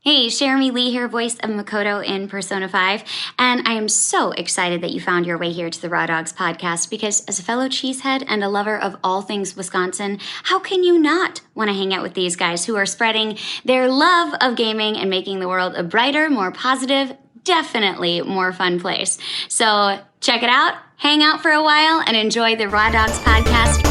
Hey, Jeremy Lee here, voice of Makoto in Persona 5, and I am so excited that you found your way here to the Raw Dogs podcast because as a fellow cheesehead and a lover of all things Wisconsin, how can you not want to hang out with these guys who are spreading their love of gaming and making the world a brighter, more positive, definitely more fun place. So check it out, hang out for a while, and enjoy the Raw Dogs podcast.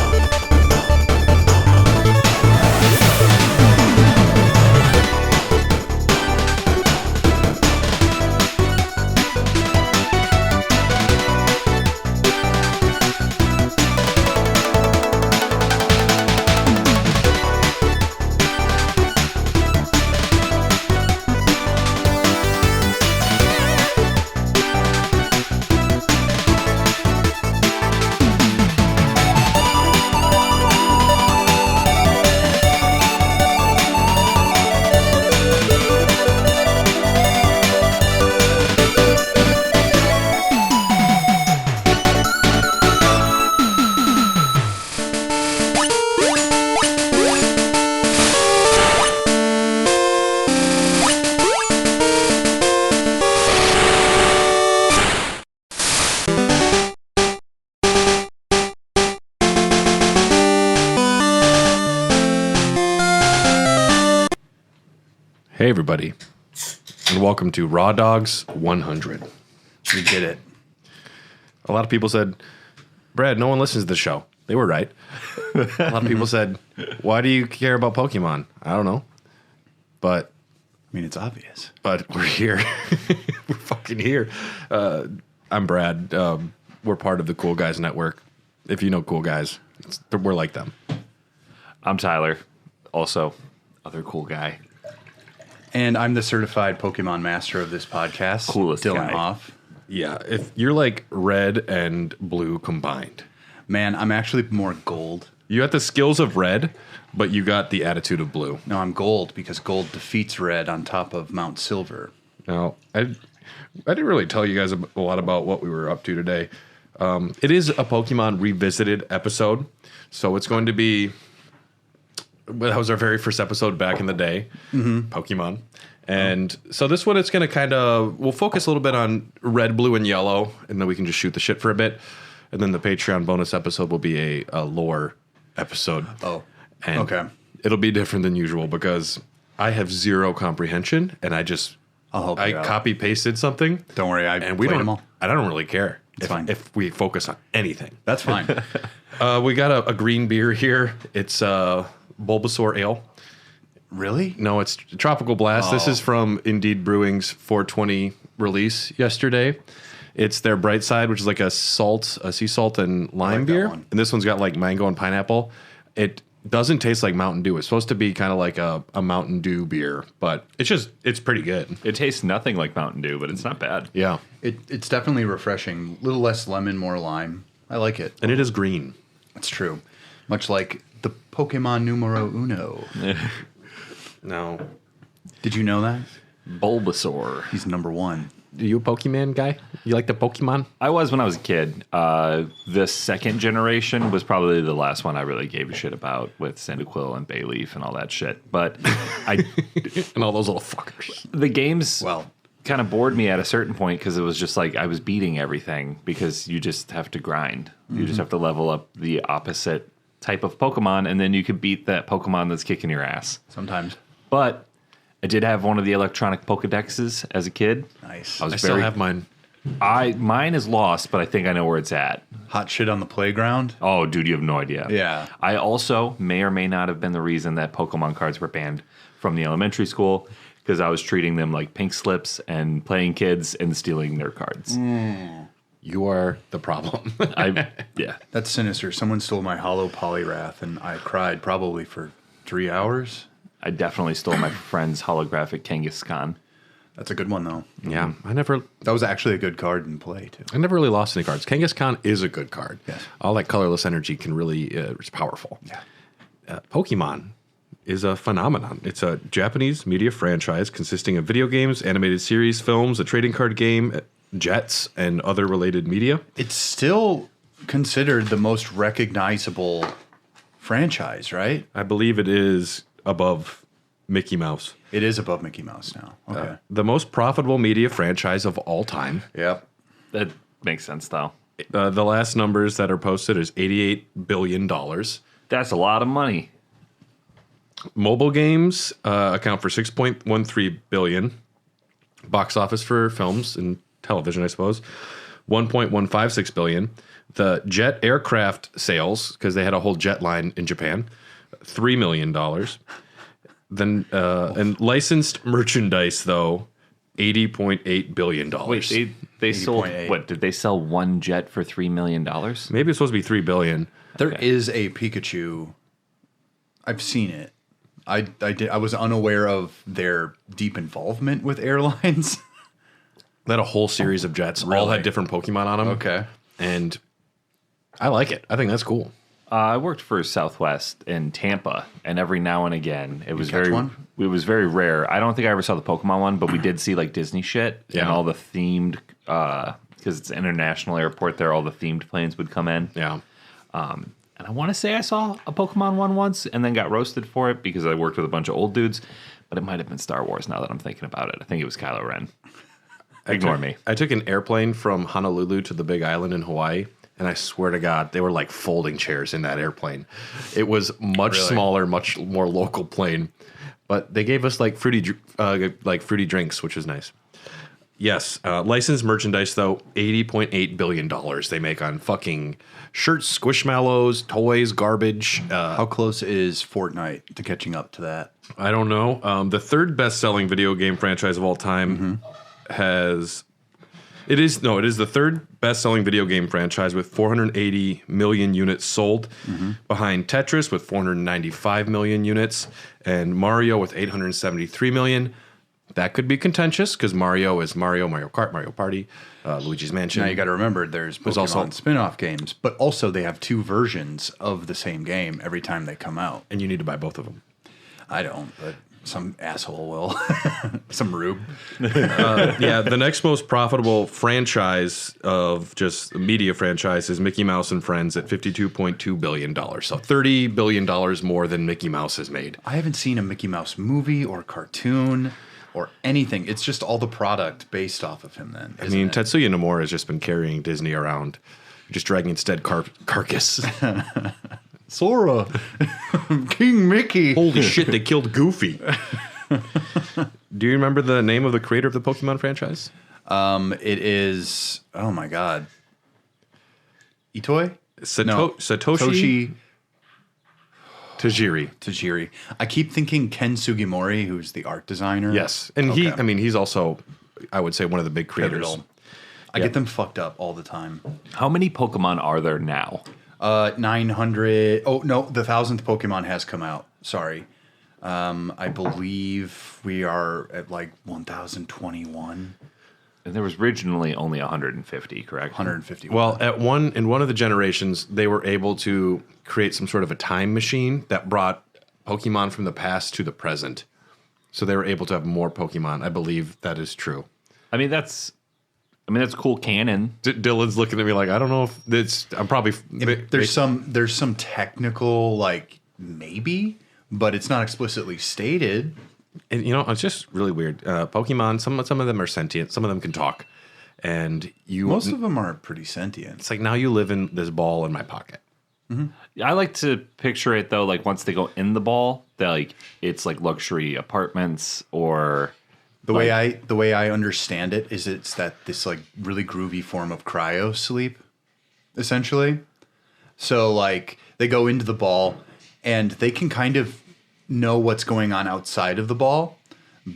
Hey everybody, and welcome to Raw Dogs 100. We did it. A lot of people said, Brad, no one listens to the show. They were right. A lot of people said, why do you care about Pokemon? I don't know. But I mean, it's obvious. But we're here. We're fucking here. I'm Brad. We're part of the Cool Guys Network. If you know cool guys, we're like them. I'm Tyler, also other cool guy. And I'm the certified Pokemon master of this podcast. Coolest Dylan guy. Hoff. Yeah, if you're like red and blue combined. Man, I'm actually more gold. You got the skills of red, but you got the attitude of blue. No, I'm gold because gold defeats red on top of Mount Silver. Now, I didn't really tell you guys a lot about what we were up to today. It is a Pokemon Revisited episode, so it's going to be... That was our very first episode back in the day, Pokemon. And so this one, it's going to we'll focus a little bit on red, blue, and yellow, and then we can just shoot the shit for a bit. And then the Patreon bonus episode will be a lore episode. Oh, and okay. It'll be different than usual because I have zero comprehension, and I'll help you out. copy pasted something. Don't worry, I and played them all. I don't really care. It's fine. If we focus on anything. That's fine. We got a green beer here. It's Bulbasaur Ale. Really? No, it's Tropical Blast. This is from Indeed Brewing's 420 release yesterday. It's their Bright Side, which is like a sea salt and lime like that beer. one. And this one's got like mango and pineapple. It doesn't taste like Mountain Dew. It's supposed to be kind of like a Mountain Dew beer, but it's pretty good. It tastes nothing like Mountain Dew, but it's not bad. Yeah. It's definitely refreshing. A little less lemon, more lime. I like it. And it is green. It's true. Much like the Pokemon numero uno. No. Did you know that? Bulbasaur. He's number one. Are you a Pokemon guy? You like the Pokemon? I was when I was a kid. The second generation was probably the last one I really gave a shit about with Cyndaquil and Bayleaf and all that shit. But And all those little fuckers. the games Well, kind of bored me at a certain point because it was just like I was beating everything because you just have to grind. You just have to level up the opposite type of Pokemon, and then you could beat that Pokemon that's kicking your ass. sometimes. But I did have one of the electronic Pokedexes as a kid. Nice. I was I still have mine. Mine is lost, but I think I know where it's at. Hot shit on the playground. Oh, dude, you have no idea. Yeah. I also may or may not have been the reason that Pokemon cards were banned from the elementary school because I was treating them like pink slips and playing kids and stealing their cards. You are the problem. Yeah. That's sinister. Someone stole my hollow Poliwrath, and I cried probably for 3 hours. I definitely stole my friend's holographic Kangaskhan. That's a good one, though. Yeah, I never That was actually a good card in play, too. really lost any cards. Kangaskhan is a good card. Yes. All that colorless energy can really, it's powerful. Yeah. Pokemon is a phenomenon. It's a Japanese media franchise consisting of video games, animated series, films, a trading card game, jets, and other related media. It's still considered the most recognizable franchise, right? I believe it is above Mickey Mouse. It is above Mickey Mouse now. Okay. The most profitable media franchise of all time. Yep. That makes sense, though. The last numbers that are posted is $88 billion. That's a lot of money. Mobile games account for $6.13 billion. Box office for films and television, I suppose, $1.156 billion. The jet aircraft sales, because they had a whole jet line in Japan, $3 million. Then and licensed merchandise, though, $80.8 billion. Wait, they sold 80.8. what? Did they sell one jet for $3 million? Maybe it's supposed to be $3 billion. There is a Pikachu. I've seen it. I was unaware of their deep involvement with airlines. They had a whole series of jets. All Really? had different Pokemon on them. Okay. And I like it. I think that's cool. I worked for Southwest in Tampa, and every now and again, it was catch very one? it was very rare. I don't think I ever saw the Pokemon one, but we did see like Disney shit and Yeah. all the themed because it's an international airport there. All the themed planes would come in. Yeah. And I want to say I saw a Pokemon one once and then got roasted for it because I worked with a bunch of old dudes. But it might have been Star Wars now that I'm thinking about it. I think it was Kylo Ren. Ignore me. I took an airplane from Honolulu to the Big Island in Hawaii, and I swear to God, they were like folding chairs in that airplane. It was much Really? smaller, much more local plane, but they gave us like fruity drinks, which was nice. Yes, licensed merchandise though, $80.8 billion they make on fucking shirts, squishmallows, toys, garbage. How close is Fortnite to catching up to that? I don't know. The third best-selling video game franchise of all time it is the third best-selling video game franchise with 480 million units sold, behind Tetris with 495 million units and Mario with 873 million. That could be contentious because Mario is Mario Kart, Mario Party, Luigi's Mansion. Now you got to remember there's Pokemon also- spin-off games, but also they have two versions of the same game every time they come out. and you need to buy both of them. I don't, but some asshole will. Some rube. Yeah, the next most profitable franchise of just media franchise is Mickey Mouse and Friends at $52.2 billion. So $30 billion more than Mickey Mouse has made. I haven't seen a Mickey Mouse movie or cartoon or anything. It's just all the product based off of him then. I mean, Tetsuya Nomura has just been carrying Disney around, just dragging its dead carcass. Sora, King Mickey. Holy shit, they killed Goofy. Do you remember the name of the creator of the Pokemon franchise? It is, oh my God. Itoi? Satoshi Tajiri. Tajiri. I keep thinking Ken Sugimori, who's the art designer. Yes. And Okay. he's also, I would say, one of the big creators. Pivotal. I get them fucked up all the time. How many Pokemon are there now? 900. Oh, no, the 1,000th Pokemon has come out. Sorry. I believe we are at like 1,021. And there was originally only 150, correct? 151. Well, in one of the generations, they were able to create some sort of a time machine that brought Pokemon from the past to the present. So they were able to have more Pokemon. I believe that is true. I mean, that's cool canon. Dylan's looking at me like, I don't know if it's. I'm probably. there's some technical, like, maybe, but it's not explicitly stated. And, it's just really weird. Pokemon, some of them are sentient. Some of them can talk. And Most of them are pretty sentient. it's like now you live in this ball in my pocket. I like to picture it though, like once they go in the ball, it's like luxury apartments or The way I understand it is it's this like really groovy form of cryo sleep, essentially. So like they go into the ball and they can kind of know what's going on outside of the ball,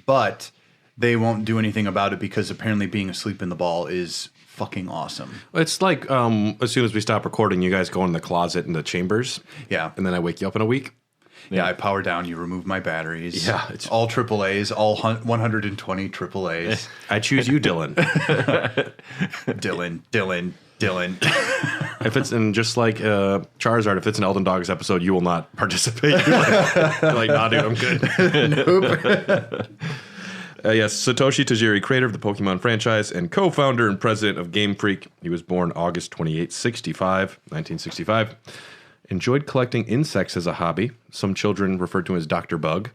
but they won't do anything about it because apparently being asleep in the ball is fucking awesome. It's like as soon as we stop recording, you guys go in the closet in the chambers. Yeah. And then I wake you up in a week. Yeah, I power down, you remove my batteries. Yeah, It's all AAAs, all 120 AAAs. I choose you, Dylan. Dylan. If it's in just like Charizard, if it's an Elden Dogs episode, you will not participate. You're like, nah, dude, I'm good. Nope. Yes, Satoshi Tajiri, creator of the Pokemon franchise and co-founder and president of Game Freak. He was born August 28, 1965. Enjoyed collecting insects as a hobby. Some children refer to him as Dr. Bug.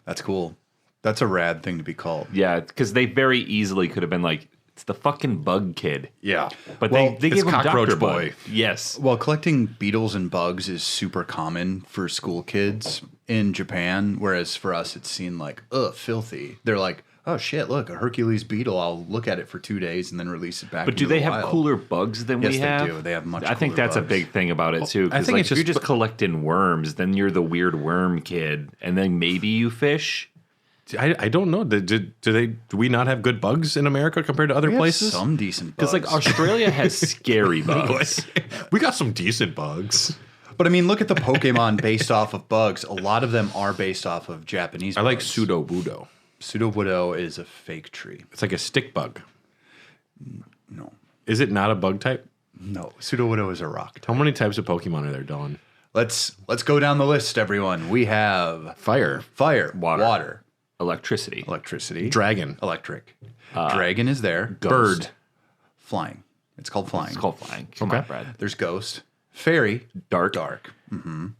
That's cool. That's a rad thing to be called. Yeah, because they very easily could have been like, it's the fucking bug kid. Yeah. But Well, they it's gave him Cockroach Dr. Boy. Bug. Yes. Well, collecting beetles and bugs is super common for school kids in Japan, whereas for us it's seen like, ugh, filthy. They're like, oh shit, look, a Hercules beetle. I'll look at it for 2 days and then release it back. But do into they the have wild. cooler bugs than Yes, we they have? do. They have much I think cooler that's a bugs. big thing about it too. I Because think like, it's if you're just- just collecting worms, then you're the weird worm kid, and then maybe you fish. I don't know. Do we not have good bugs in America compared to other We have places? some decent bugs. Because like Australia has scary bugs. We got some decent bugs. But I mean, look at the Pokemon based off of bugs. A lot of them are based off of Japanese I like bugs. Pseudo-Budo. Pseudo-Widow is a fake tree. It's like a stick bug. No. Is it not a bug type? No. Pseudo-Widow is a rock. How many types of Pokemon are there, Dylan? Let's go down the list, everyone. We have Fire, fire, Water. Electricity. electricity, dragon, electric. Dragon is there. bird, Flying. It's called flying. It's called flying. Come Okay. on, Brad. There's ghost. Fairy. Dark. Dark.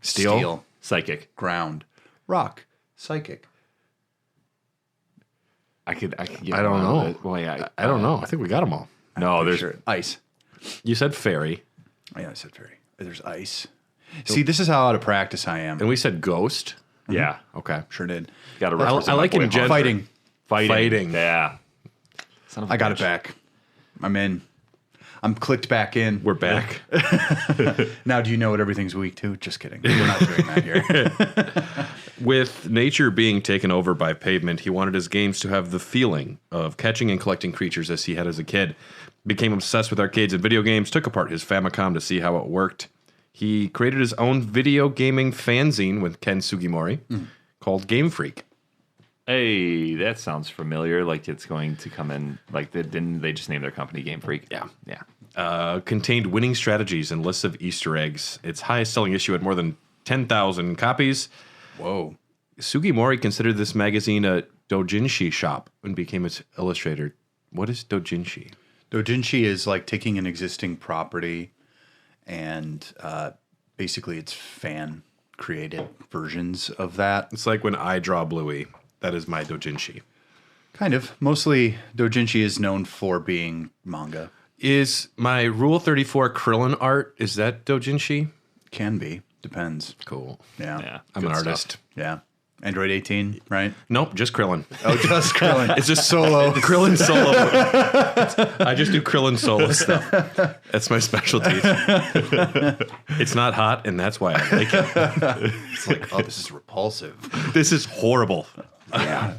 steel. Psychic. Ground. Rock. Psychic. I could get I don't one know. of the- Boy, I don't know. I think we got them all. No, there's Sure. Ice. You said fairy, Oh, yeah, I said fairy. There's ice. See, this is how out of practice I am. and we said ghost. yeah. Okay. Sure did. Got to I represent like my boy him gen- Hunter. Fighting. Fighting. Yeah. Son of a I got it bitch. back. I'm in. I'm clicked back in. We're back. Now, do you know what everything's weak to? Just kidding. We're not doing that here. With nature being taken over by pavement, he wanted his games to have the feeling of catching and collecting creatures as he had as a kid. Became obsessed with arcades and video games, took apart his Famicom to see how it worked. He created his own video gaming fanzine with Ken Sugimori called Game Freak. Hey, that sounds familiar. Like it's going to come in. Like didn't they just name their company Game Freak? Yeah. Yeah. Contained winning strategies and lists of Easter eggs. Its highest selling issue had more than 10,000 copies. Whoa. Sugimori considered this magazine a doujinshi shop and became its illustrator. What is doujinshi? Doujinshi is like taking an existing property and basically it's fan created versions of that. It's like when I draw Bluey. That is my doujinshi. Kind of. Mostly Doujinshi is known for being manga. Is my Rule 34 Krillin art, is that doujinshi? Can be. Depends. Cool. Yeah. Yeah. I'm an Good artist. stuff. Yeah. Android 18, right? Nope, just Krillin. Oh, just Krillin. It's just solo. Krillin solo. I just do Krillin solo stuff. That's my specialty. It's not hot, and that's why I like it. It's like, oh, this is repulsive. This is horrible. Yeah.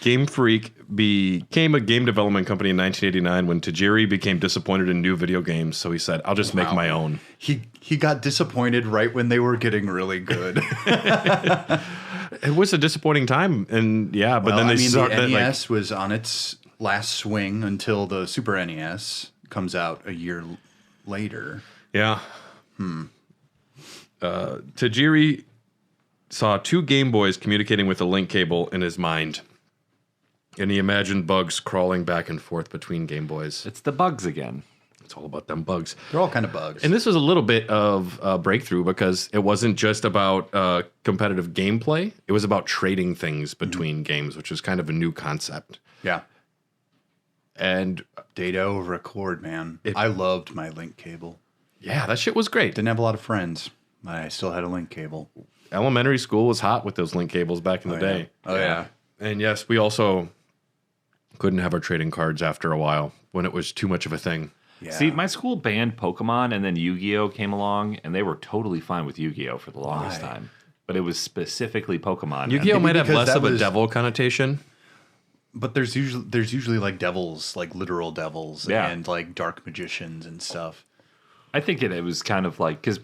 Game Freak became a game development company in 1989 when Tajiri became disappointed in new video games, so he said, I'll just make my own. He got disappointed right when they were getting really good. It was a disappointing time, and yeah, but Well, then they I mean, start the that, like, NES was on its last swing until the Super NES comes out a year later. yeah. Tajiri saw two Game Boys communicating with a link cable in his mind, and he imagined bugs crawling back and forth between Game Boys. It's the bugs again. It's all about them bugs. They're all kind of bugs. And this was a little bit of a breakthrough because it wasn't just about competitive gameplay. It was about trading things between games, which was kind of a new concept. yeah. And Data over a cord, man. I loved my link cable. yeah, that shit was great. Didn't have a lot of friends, but I still had a link cable. Elementary school was hot with those link cables back in the day. Oh, yeah. And yes, we also couldn't have our trading cards after a while when it was too much of a thing. Yeah. See, my school banned Pokemon, and then Yu-Gi-Oh came along, and they were totally fine with Yu-Gi-Oh for the longest Why? time. But it was specifically Pokemon. Yu-Gi-Oh Maybe might have because less that of a was- devil connotation. But there's usually like devils, like literal devils, Yeah. and like dark magicians and stuff. I think it was kind of like, because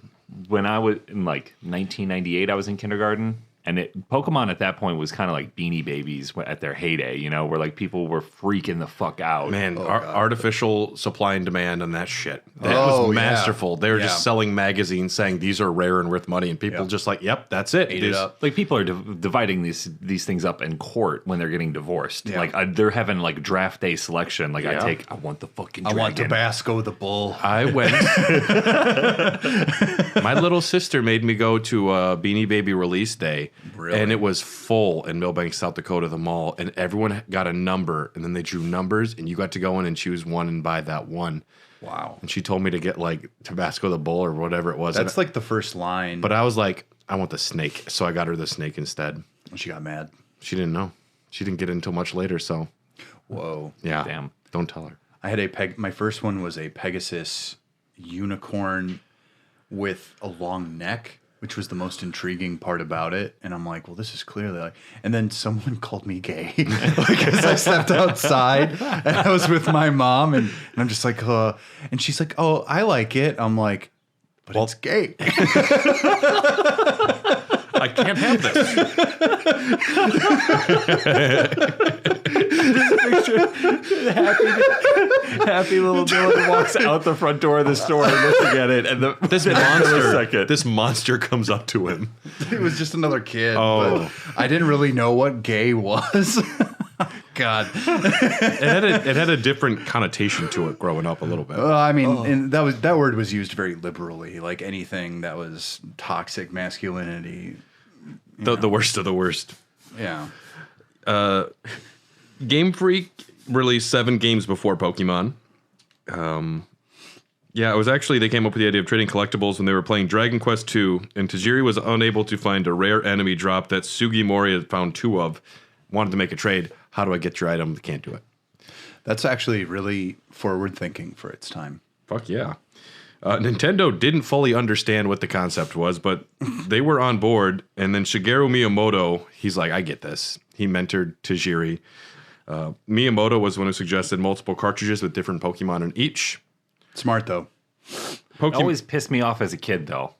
when I was in like 1998, I was in kindergarten, and Pokemon at that point was kind of like Beanie Babies at their heyday, you know, where like people were freaking the fuck out. Man, artificial supply and demand on that shit. That Oh, was yeah. masterful. They were Yeah. just selling magazines saying these are rare and worth money, and people Yeah. just like, yep, that's it. Ate it These- up. Like people are dividing these things up in court when they're getting divorced. Yeah. Like they're having like draft day selection. Like Yeah. I want the fucking I dragon. want Tabasco the bull. I went. My little sister made me go to a Beanie Baby release day, Really? And it was full in Millbank, South Dakota, the mall, and everyone got a number, and then they drew numbers, and you got to go in and choose one and buy that one. Wow. And she told me to get like Tabasco the Bull or whatever it was. That's like the first line. But I was like, I want the snake, so I got her the snake instead. She got mad. She didn't know. She didn't get it until much later, so. Whoa. Yeah. Damn. Don't tell her. I had my first one was a Pegasus unicorn with a long neck, which was the most intriguing part about it. And I'm like, well, this is clearly like, and then someone called me gay because I stepped outside and I was with my mom and I'm just like, and she's like, oh, I like it. I'm like, but it's gay. I can't have this. Happy little Dylan walks out the front door of the store looking at it, and This monster comes up to him. It was just another kid. Oh. But I didn't really know what gay was. God. It had a different connotation to it growing up a little bit. I mean, and that word was used very liberally. Like anything that was toxic masculinity. The worst of the worst. Yeah. Game Freak released 7 games before Pokemon. Yeah, it was actually, they came up with the idea of trading collectibles when they were playing Dragon Quest II, and Tajiri was unable to find a rare enemy drop that Sugimori had found 2 of. Wanted to make a trade. How do I get your item? Can't do it. That's actually really forward thinking for its time. Fuck yeah. Nintendo didn't fully understand what the concept was, but they were on board. And then Shigeru Miyamoto, he's like, I get this. He mentored Tajiri. Miyamoto was the one who suggested multiple cartridges with different Pokemon in each. Smart, though. It always pissed me off as a kid, though.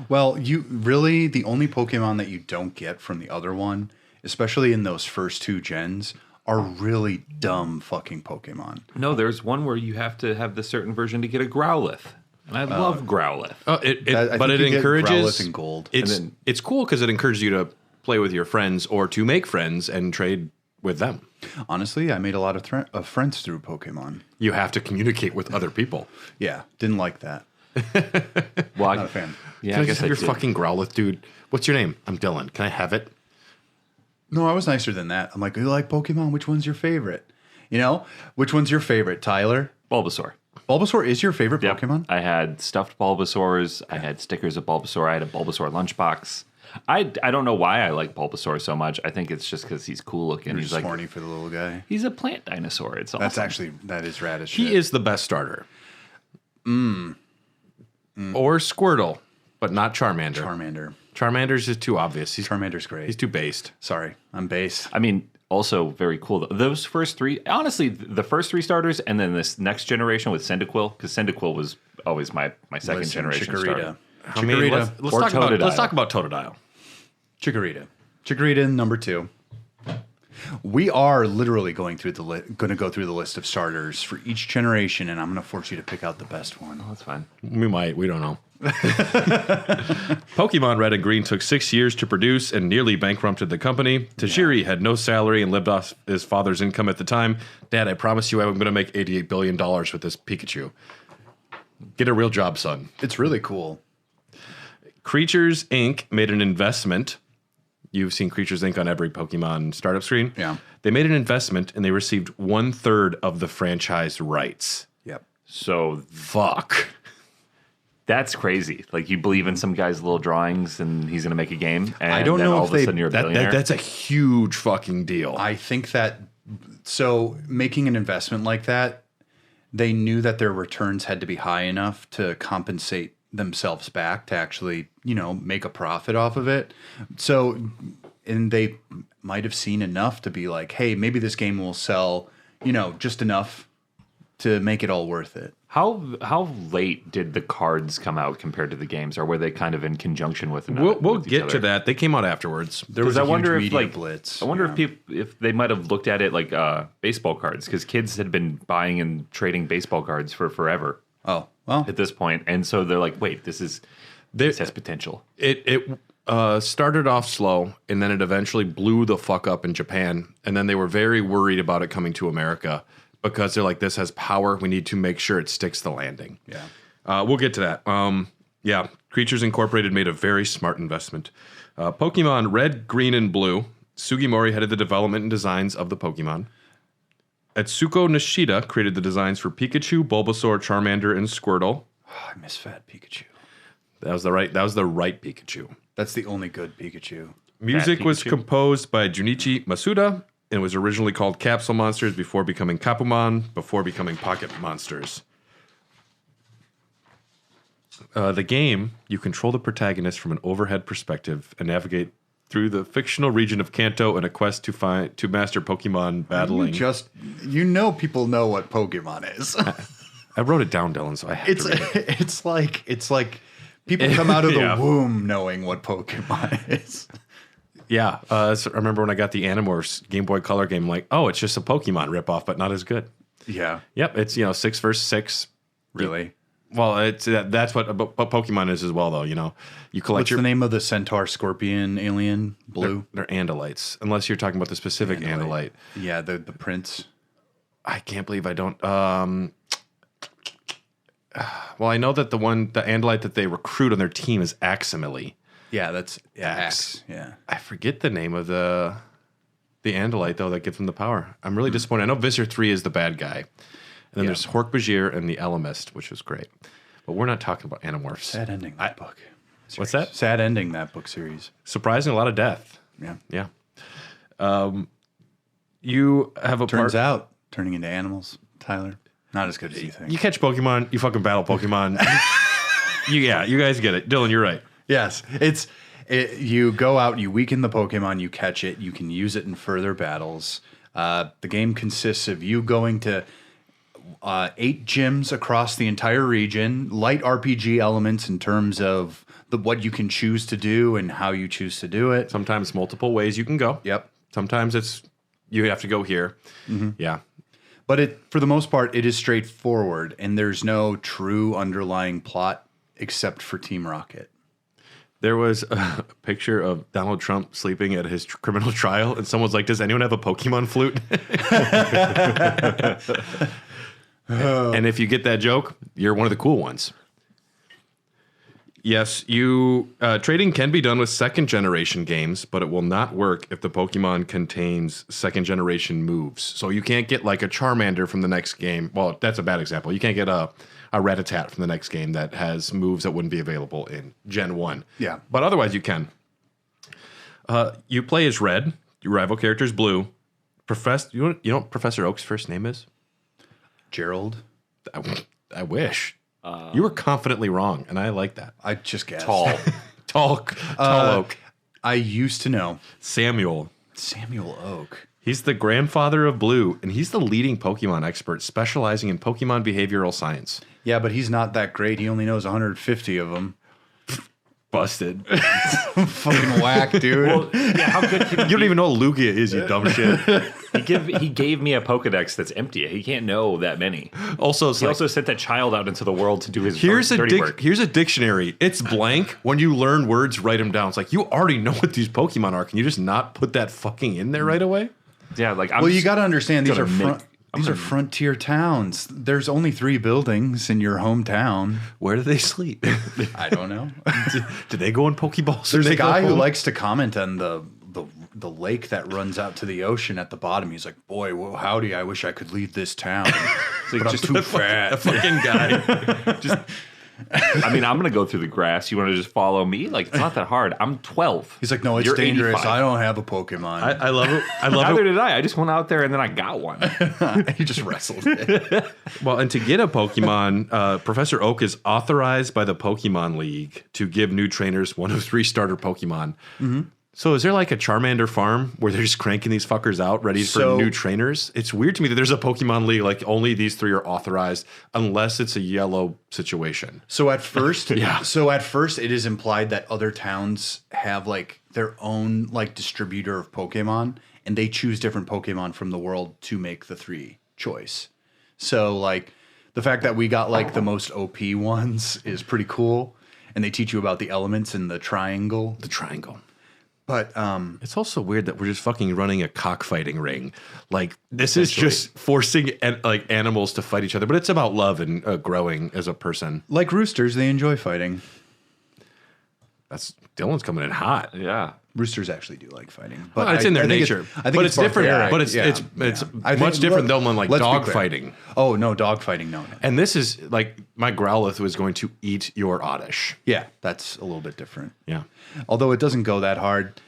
Well, the only Pokemon that you don't get from the other one, especially in those first 2 gens, are really dumb fucking Pokemon. No, there's one where you have to have the certain version to get a Growlithe. And I love Growlithe. But it encourages. Growlithe in gold. It's cool because it encourages you to play with your friends or to make friends and trade with them. Honestly, I made a lot of friends through Pokemon. You have to communicate with other people. Yeah, didn't like that. Well, Not a fan. Yeah, Can I I guess just have I your did. fucking Growlithe, dude? What's your name? I'm Dylan. Can I have it? No, I was nicer than that. I'm like, you like Pokemon? Which one's your favorite? You know, which one's your favorite, Tyler? Bulbasaur. Bulbasaur is your favorite Yep. Pokemon? I had stuffed Bulbasaurs. I had stickers of Bulbasaur. I had a Bulbasaur lunchbox. I don't know why I like Bulbasaur so much. I think it's just because he's cool looking. You're He's just like horny for the little guy. he's a plant dinosaur. It's awesome. That is rad as shit. He is the best starter. Or Squirtle, but not Charmander. Charmander. Charmander's just too obvious. Charmander's great. He's too based. Sorry, I'm based. I mean, also very cool. Those first 3, honestly, the first 3 starters, and then this next generation with Cyndaquil, because Cyndaquil was always my second generation starter. I mean, let's Or talk Totodile. about Totodile. Chikorita, number 2. We are literally going to go through the list of starters for each generation, and I'm going to force you to pick out the best one. Oh, that's fine. We might. We don't know. Pokemon Red and Green took 6 years to produce and nearly bankrupted the company. Tajiri had no salary and lived off his father's income at the time. Dad, I promise you I'm going to make $88 billion with this Pikachu. Get a real job, son. It's really cool. Creatures Inc. made an investment. You've seen Creatures Inc. on every Pokemon startup screen. Yeah. They made an investment and they received 1/3 of the franchise rights. Yep. So Fuck. that's crazy. Like you believe in some guy's little drawings and he's going to make a game. And I don't then know all if of a they- sudden you're a billionaire. That's a huge fucking deal. I think that, so making an investment like that, they knew that their returns had to be high enough to compensate themselves back to actually, make a profit off of it. So, and they might have seen enough to be like, hey, maybe this game will sell, just enough to make it all worth it. How late did the cards come out compared to the games, or were they kind of in conjunction with? We'll with each get to other? that. They came out afterwards. There was I a huge wonder if, media like, blitz. I wonder if they might have looked at it like baseball cards, because kids had been buying and trading baseball cards for forever Oh, well, at this point, and so they're like, wait, this has potential. It started off slow, and then it eventually blew the fuck up in Japan. And then they were very worried about it coming to America because they're like, this has power. We need to make sure it sticks the landing. yeah. We'll get to that. Yeah, Creatures Incorporated made a very smart investment. Pokemon Red, Green, and Blue. Sugimori headed the development and designs of the Pokemon. Atsuko Nishida created the designs for Pikachu, Bulbasaur, Charmander, and Squirtle. Oh, I miss Fat Pikachu. That was the right Pikachu. That's the only good Pikachu. Music Fat was Pikachu. composed by Junichi Masuda and was originally called Capsule Monsters before becoming Kapumon, before becoming Pocket Monsters. The game, you control the protagonist from an overhead perspective and navigate through the fictional region of Kanto in a quest to master Pokemon battling. People know what Pokemon is. I wrote it down, Dylan, so I have to read it. It's like people come out of the Yeah. womb knowing what Pokemon is. Yeah, so I remember when I got the Animorphs Game Boy Color game, like, oh, it's just a Pokemon ripoff, but not as good. Yeah, Yep, it's 6 versus 6. really. Well, that's what Pokemon is as well, though. You collect What's the name of the centaur, scorpion, alien, blue? They're Andalites, unless you're talking about the specific Andalite. Yeah, the prince. I can't believe I don't. Well, I know that the Andalite that they recruit on their team is Aximili. Yeah, that's Axe. Axe. Yeah. I forget the name of the Andalite, though, that gives them the power. I'm really disappointed. I know Visser 3 is the bad guy. And then there's Hork-Bajir and the Elemist, which is great. But we're not talking about Animorphs. Sad ending that book. What's that? Sad ending that book series. Surprising, a lot of death. Yeah. Yeah. You have a Turns out, turning into animals, Tyler, not as good as you think. You catch Pokemon, you fucking battle Pokemon. you guys get it. Dylan, you're right. Yes, you go out, you weaken the Pokemon, you catch it, you can use it in further battles. The game consists of you going to 8 gyms across the entire region, light RPG elements in terms of what you can choose to do and how you choose to do it. Sometimes multiple ways you can go. Yep. Sometimes it's you have to go here. Yeah. But for the most part, it is straightforward, and there's no true underlying plot except for Team Rocket. There was a picture of Donald Trump sleeping at his criminal trial, and someone's like, "Does anyone have a Pokemon flute?" And if you get that joke, you're one of the cool ones. Yes, trading can be done with second generation games, but it will not work if the Pokemon contains second generation moves. So you can't get like a Charmander from the next game. Well, that's a bad example. You can't get a Rattata from the next game that has moves that wouldn't be available in Gen 1. Yeah. But otherwise you can. You play as Red. Your rival character is Blue. You know what Professor Oak's first name is? Gerald? I wish. You were confidently wrong, and I like that. I just guessed. Tall Oak. I used to know. Samuel Oak. He's the grandfather of Blue, and he's the leading Pokemon expert specializing in Pokemon behavioral science. Yeah, but he's not that great. He only knows 150 of them. Busted. Fucking whack, dude. Well, yeah, how good can You don't even know what Lugia is, you dumb shit. he gave me a Pokedex that's empty. He can't know that many. Also, He also sent that child out into the world to do his here's dirty work. a dictionary. It's blank. When you learn words, write them down. It's like, you already know what these Pokemon are. Can you just not put that fucking in there right away? Yeah, like Well, you got to understand these gonna are frontier towns. There's only 3 buildings in your hometown. Where do they sleep? I don't know. Do they go in Pokeballs? There's Or a they go guy who home? likes to comment on the lake that runs out to the ocean at the bottom. He's like, "Boy, well, howdy! I wish I could leave this town, but I'm too A fat." fucking guy. Just I mean, I'm going to go through the grass. You want to just follow me? Like, it's not that hard. I'm 12. He's like, "No, it's You're dangerous. 85. I don't have a Pokemon." I love it. I love Neither it. did I. I just went out there and then I got one. He just wrestled it. Well, and to get a Pokemon, Professor Oak is authorized by the Pokemon League to give new trainers one of 3 starter Pokemon. Mm-hmm. So is there like a Charmander farm where they're just cranking these fuckers out ready for new trainers? It's weird to me that there's a Pokemon League, like only these 3 are authorized unless it's a yellow situation. So at first, Yeah. it is implied that other towns have like their own like distributor of Pokemon, and they choose different Pokemon from the world to make the 3 choice. So like the fact that we got like the most OP ones is pretty cool, and they teach you about the elements in the triangle. The triangle. But It's also weird that we're just fucking running a cockfighting ring. Like, this is just forcing like animals to fight each other, but it's about love and growing as a person. like roosters, they enjoy fighting. Dylan's coming in hot. Yeah. Roosters actually do like fighting, But but it's in their nature. But it's different. barbaric. But it's I think- much different than like let's be dog clear. fighting. Oh no, dog fighting, no. And this is like my Growlithe was going to eat your Oddish. Yeah, that's a little bit different. Yeah. Although it doesn't go that hard,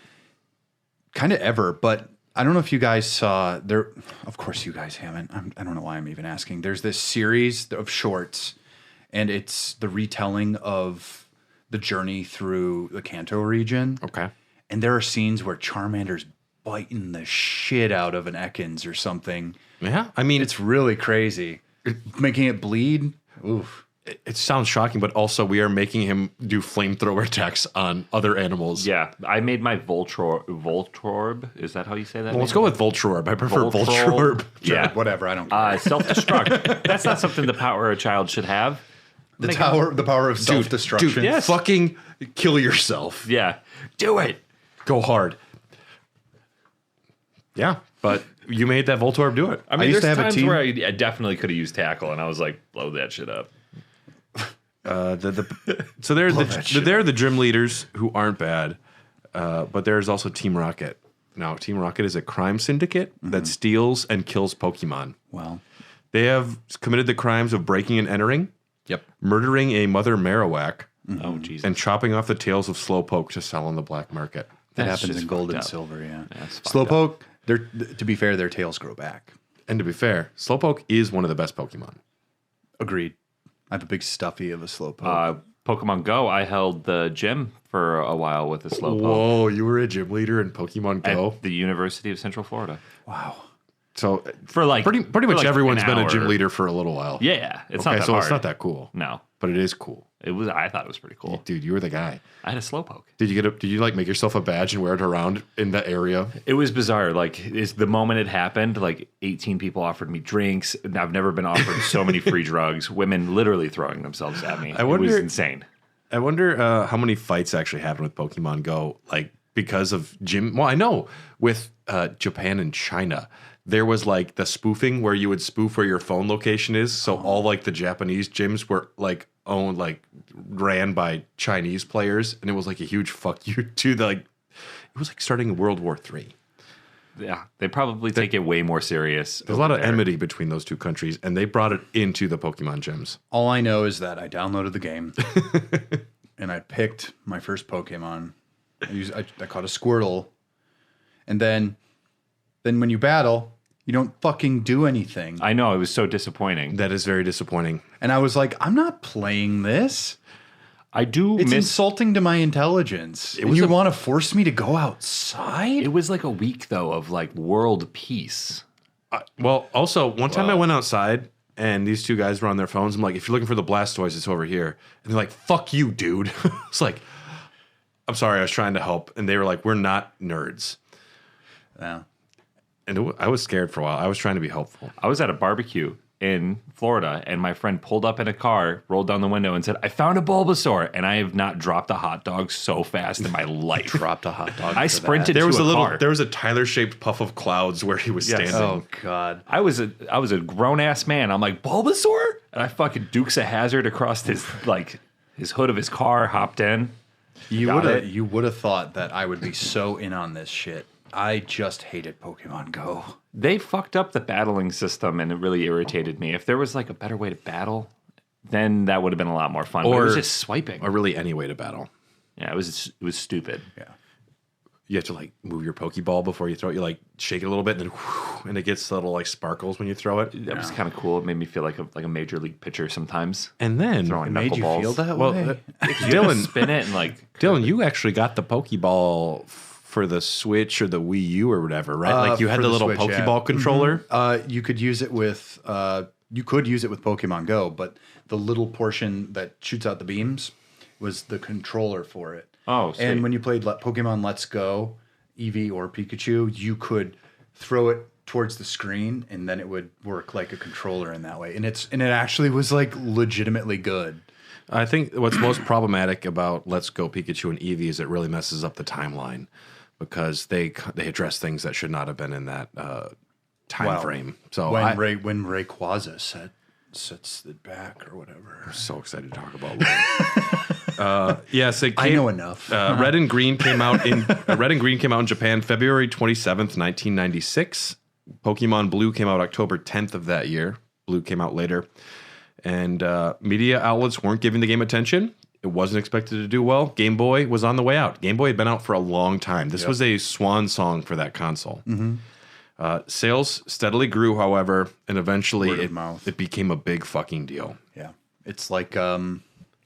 kind of ever. But I don't know if you guys saw there. Of course, you guys haven't. I don't know why I'm even asking. There's this series of shorts, and it's the retelling of the journey through the Kanto region. Okay. And there are scenes where Charmander's biting the shit out of an Ekans or something. Yeah. I mean, It's really crazy. Making it bleed. Oof. it sounds shocking, but also we are making him do flamethrower attacks on other animals. Yeah. I made my Voltorb. Is that how you say that? Well, let's go with Voltorb. I prefer Voltorb. Yeah. Whatever. I don't care. Self-destruct. That's not something the power a child should have. the power of self-destruction. Dude, Yes. fucking kill yourself. Yeah. Do it. Go hard. Yeah, but you made that Voltorb do it. I mean, used to there's have a times team- where I definitely could have used tackle, and I was like, blow that shit up. So they're the gym leaders who aren't bad, but there's also Team Rocket. Now, Team Rocket is a crime syndicate that steals and kills Pokemon. Well, They have committed the crimes of breaking and entering, yep. murdering a mother Marowak, Oh, Jesus. and chopping off the tails of Slowpoke to sell on the black market. That That's happens just in gold and fucked up. silver, yeah. That's fucked Slowpoke, to be fair, their tails grow back. And to be fair, Slowpoke is one of the best Pokemon. Agreed. I have a big stuffy of a Slowpoke. Pokemon Go, I held the gym for a while with the Slowpoke Whoa, you were a gym leader in Pokemon Go? at the University of Central Florida. wow. So For like pretty for much like everyone's an been a hour. gym leader for a little while. Yeah, it's Okay, not that so hard. it's not that cool. No, But it is cool. it was. I thought it was pretty cool. Dude, you were the guy. I had a Slowpoke. Did you like make yourself a badge and wear it around in that area? It was bizarre. Like, is the moment it happened, like 18 people offered me drinks. And I've never been offered so many free drugs. Women literally throwing themselves at me. It was wonder- insane. I wonder how many fights actually happened with Pokemon Go, like because of gym. Well, I know with Japan and China, there was like the spoofing where you would spoof where your phone location is. So all like the Japanese gyms were like owned, like ran by Chinese players, and it was like a huge fuck you to the like. It was like starting World War III. Yeah, they probably take it way more serious. There's a lot of enmity between those two countries, and they brought it into the Pokemon gyms. All I know is that I downloaded the game and I picked my first Pokemon. I caught a Squirtle. And then when you battle, you don't fucking do anything. I know, it was so disappointing. That is very disappointing. And I was like, I'm not playing this. I do It's miss. insulting to my intelligence. And was you a- want to force me to go outside? It was like a week though of like world peace. Well, also one time I went outside and these two guys were on their phones. I'm like, if you're looking for the Blastoise, it's over here. And they're like, "Fuck you, dude." It's like, I'm sorry, I was trying to help, and they were like, "We're not nerds." Yeah. And I was scared for a while. I was trying to be helpful. I was at a barbecue in Florida, and my friend pulled up in a car, rolled down the window, and said, "I found a Bulbasaur," and I have not dropped a hot dog so fast in my life. Dropped a hot dog. I for sprinted. that. There was to a little. car. There was a Tyler-shaped puff of clouds where he was Yes. standing. Oh, God. I was a grown ass man. I'm like, Bulbasaur, and I fucking Dukes a Hazard across his hood of his car, hopped in. You Got would it. have thought that I would be so in on this shit. I just hated Pokemon Go. They fucked up the battling system, and it really irritated me. If there was like a better way to battle, then that would have been a lot more fun. But it was just swiping. Or really any way to battle. Yeah, it was stupid. Yeah. You have to like move your Pokeball before you throw it. You like shake it a little bit, and then and it gets little like sparkles when you throw it. That was kind of cool. It made me feel like a major league pitcher sometimes. And then Throwing Made you knuckleballs. feel that well, way? Dylan, Spin it and like Dylan, you actually got the Pokeball for the Switch or the Wii U or whatever, right? Like you had for the the little Switch, yeah. Pokeball controller. You could use it with Pokemon Go, but the little portion that shoots out the beams was the controller for it. Oh, sweet. and when you played Pokemon Let's Go, Eevee or Pikachu, you could throw it towards the screen, and then it would work like a controller in that way. And it actually was like legitimately good. I think what's most problematic about Let's Go Pikachu and Eevee is it really messes up the timeline because they address things that should not have been in that time Wow. frame. So when I'm Rayquaza sets it back or whatever. so excited to talk about that. Yes, I know enough. Red and Green came out in Japan February 27th, 1996. Pokemon Blue came out October 10th of that year. Blue came out later. And media outlets weren't giving the game attention. It wasn't expected to do well. Game Boy was on the way out. Game Boy had been out for a long time. This was a swan song for that console. Sales steadily grew, however, and eventually it became a big fucking deal. Yeah. It's like,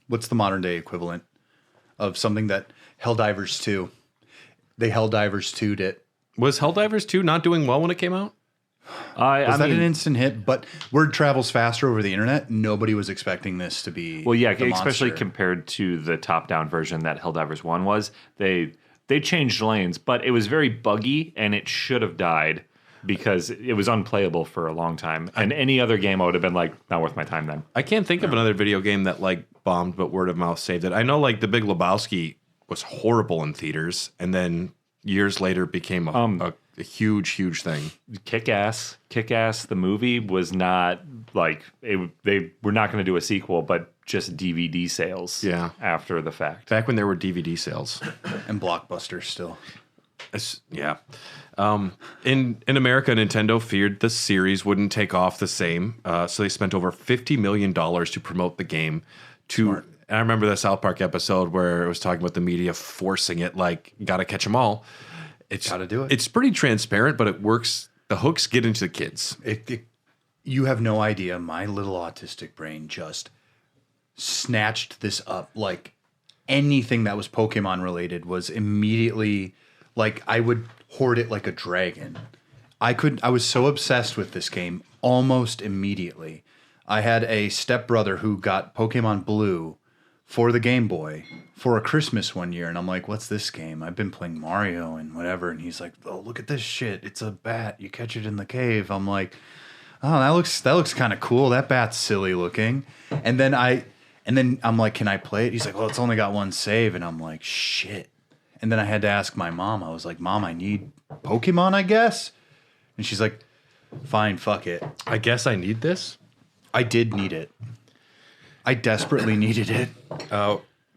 what's the modern day equivalent of something that Helldivers 2? They Helldivers 2'd it. Was Helldivers 2 not doing well when it came out? Was that an instant hit? But word travels faster over the internet. Nobody was expecting this to be especially compared to the top-down version that Helldivers 1 was. They changed lanes, but it was very buggy, and it should have died because it was unplayable for a long time. And any other game, I would have been like, not worth my time then. I can't think of another video game that like bombed, but word of mouth saved it. I know like The Big Lebowski was horrible in theaters, and then years later became a huge thing. Kick-Ass, the movie was not like they were not going to do a sequel, but just DVD sales. After the fact, back when there were DVD sales and Blockbuster still. In America, Nintendo feared the series wouldn't take off the same, so they spent over $50 million to promote the game. And I remember the South Park episode where it was talking about the media forcing it, like, gotta catch them all. Gotta do it. It's pretty transparent, but it works. The hooks get into the kids. You have no idea. My little autistic brain just snatched this up. Like anything that was Pokemon related was immediately like I would hoard it like a dragon. I was so obsessed with this game almost immediately. I had a stepbrother who got Pokemon Blue for the Game Boy for a Christmas one year, and I'm like, what's this game? I've been playing Mario and whatever, and he's like, oh, look at this shit. It's a bat. You catch it in the cave. I'm like, oh, that looks kind of cool. That bat's silly looking. And then I'm like, can I play it? He's like, well, it's only got one save, and I'm like, shit. And then I had to ask my mom. I was like, Mom, I need Pokemon, I guess. And she's like, fine, fuck it. I guess I need this. I did need it. I desperately needed it.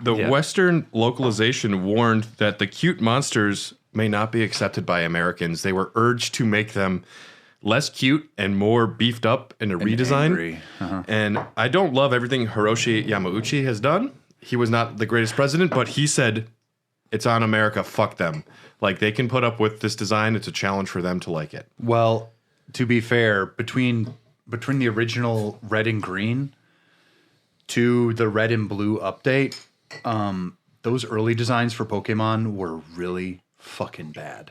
Western localization warned that the cute monsters may not be accepted by Americans. They were urged to make them less cute and more beefed up in a redesign. And I don't love everything Hiroshi Yamauchi has done. He was not the greatest president, but he said, it's on America, fuck them. Like, they can put up with this design. It's a challenge for them to like it. Well, to be fair, between the original Red and Green to the Red and Blue update, those early designs for Pokemon were really fucking bad.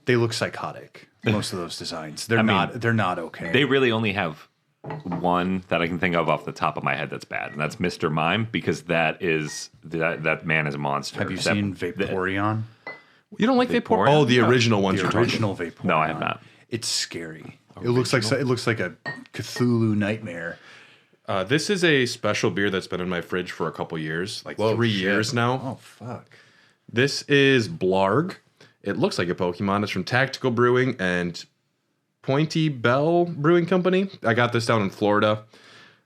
They look psychotic. Most of those designs, they're not okay. They really only have one that I can think of off the top of my head that's bad, and that's Mr. Mime, because that man is a monster. Have you seen Vaporeon? You don't like Vaporeon? Oh, the original ones. The original Vaporeon. No, I have not. It's scary. It looks like a Cthulhu nightmare. This is a special beer that's been in my fridge for a couple years, like 3 years now. Oh, fuck. This is Blarg. It looks like a Pokemon. It's from Tactical Brewing and Pointy Bell Brewing Company. I got this down in Florida.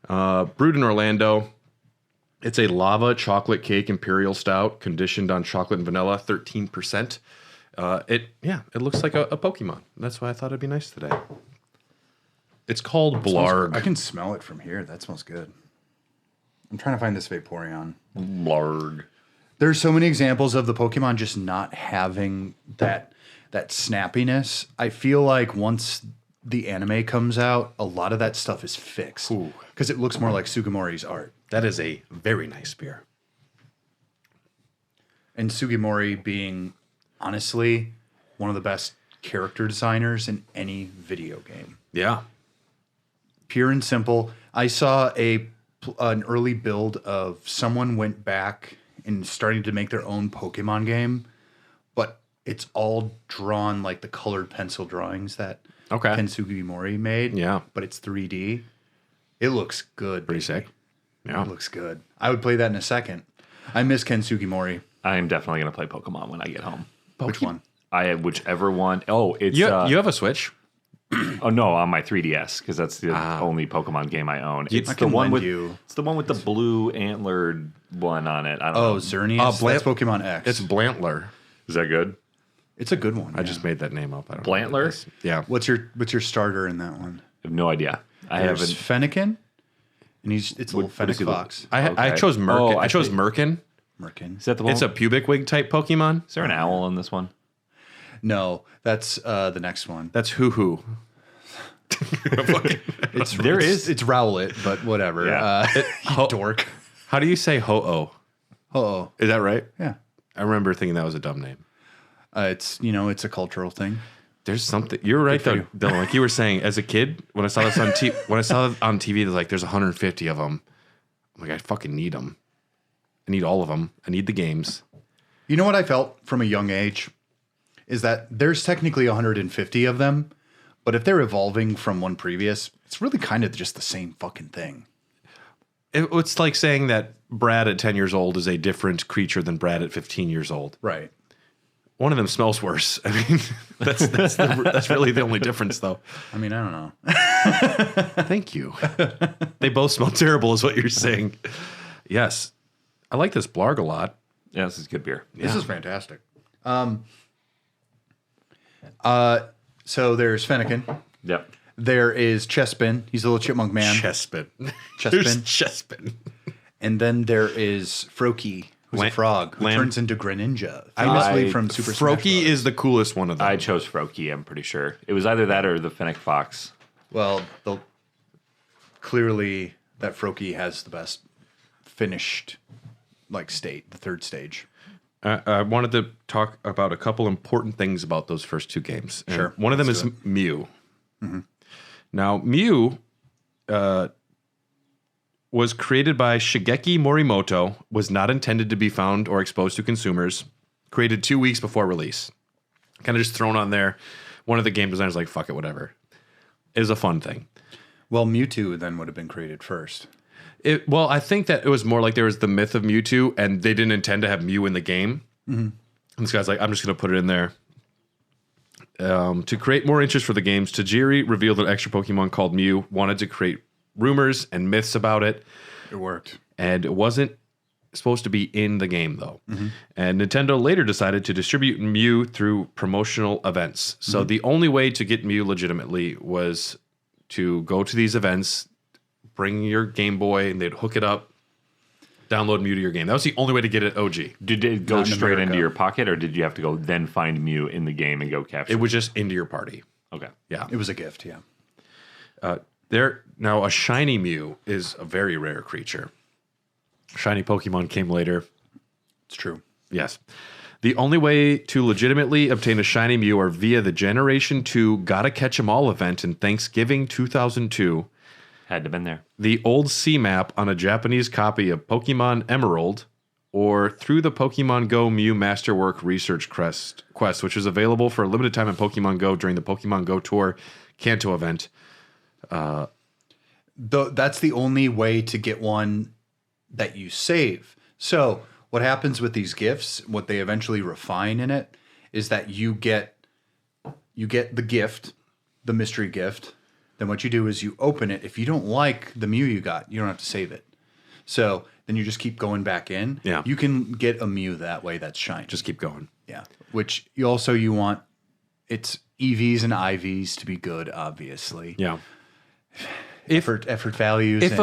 Brewed in Orlando. It's a lava chocolate cake imperial stout, conditioned on chocolate and vanilla, 13%. It looks like a Pokemon. That's why I thought it'd be nice today. It's called Blarg. I can smell it from here. That smells good. I'm trying to find this Vaporeon. Blarg. There's so many examples of the Pokemon just not having that snappiness. I feel like once the anime comes out, a lot of that stuff is fixed. Because it looks more like Sugimori's art. That is a very nice beer. And Sugimori being, honestly, one of the best character designers in any video game. Yeah. Pure and simple. I saw an early build of someone went back and starting to make their own Pokemon game, but it's all drawn like the colored pencil drawings that Ken Sugimori made. Yeah. But it's 3D. It looks good. Pretty sick. Yeah. It looks good. I would play that in a second. I miss Ken Sugimori. I am definitely going to play Pokemon when I get home. Which one? I have whichever one. Oh, it's... You have a Switch? Oh no, on my 3DS because that's the only Pokemon game I own. It's I the can one lend with you. it's the one with the blue antlered one on it. I don't Oh, know. Xerneas. That's Pokemon X. It's Blantler. Is that good? It's a good one. I just made that name up. I don't know what it Blantler? is. Yeah. What's your starter in that one? I have no idea. I There's haven't. Fennekin, and it's a little what Fennec does he look- fox. I Okay. chose Merkin. Oh, I chose see. Merkin. Merkin. Is that the one? It's a pubic wig type Pokemon. Is there an owl in this one? No, that's the next one. That's Hoo Hoo. It's It's Rowlet, but whatever. Yeah. Dork. How do you say Ho-Oh? Oh, Is that right? yeah. I remember thinking that was a dumb name. It's a cultural thing. There's something. You're right though, Dylan. Like you were saying, as a kid, when I saw this on TV, there's 150 of them. I'm like, I fucking need them. I need all of them. I need the games. You know what I felt from a young age is that there's technically 150 of them, but if they're evolving from one previous, it's really kind of just the same fucking thing. It's like saying that Brad at 10 years old is a different creature than Brad at 15 years old. Right. One of them smells worse. I mean, that's really the only difference, though. I mean, I don't know. Thank you. They both smell terrible, is what you're saying. Yes, I like this Blarg a lot. Yeah, this is good beer. This is fantastic. So there's Fennekin. Yep. There is Chespin. He's a little chipmunk man. Chespin. Chespin. There's Chespin. And then there is Froakie, who's a frog who turns into Greninja. Famously from Super Smash Froakie Bros. is the coolest one of them. I chose Froakie, I'm pretty sure. It was either that or the Fennec Fox. Well, clearly that Froakie has the best finished state, the third stage. I wanted to talk about a couple important things about those first two games. And Sure. one of them is Mew. Mm-hmm. Now, Mew was created by Shigeki Morimoto, was not intended to be found or exposed to consumers, created 2 weeks before release. Kind of just thrown on there. One of the game designers like, fuck it, whatever. It was a fun thing. Well, Mewtwo then would have been created first. Well, I think that it was more like there was the myth of Mewtwo, and they didn't intend to have Mew in the game. Mm-hmm. And this guy's like, I'm just going to put it in there. To create more interest for the games, Tajiri revealed an extra Pokemon called Mew, wanted to create rumors and myths about it. It worked. And it wasn't supposed to be in the game, though. Mm-hmm. And Nintendo later decided to distribute Mew through promotional events. So the only way to get Mew legitimately was to go to these events, bring your Game Boy, and they'd hook it up, download Mew to your game. That was the only way to get it OG. Did it go Not in straight America. into your pocket, or did you have to go then find Mew in the game and go capture It was just into your party. Okay. Yeah. It was a gift, yeah. Now, a shiny Mew is a very rare creature. Shiny Pokemon came later. It's true. Yes. The only way to legitimately obtain a shiny Mew are via the Generation 2 Gotta Catch 'Em All event in Thanksgiving 2002. Had to been there. The old C map on a Japanese copy of Pokemon Emerald, or through the Pokemon Go Mew Masterwork Research Quest, which is available for a limited time in Pokemon Go during the Pokemon Go Tour Kanto event. That's the only way to get one that you save. So what happens with these gifts, what they eventually refine in it, is that you get the gift, the mystery gift. Then what you do is you open it. If you don't like the Mew you got, you don't have to save it. So then you just keep going back in. Yeah. You can get a Mew that way that's shiny. Just keep going. Yeah. Which you want its EVs and IVs to be good, obviously. Yeah. Effort values If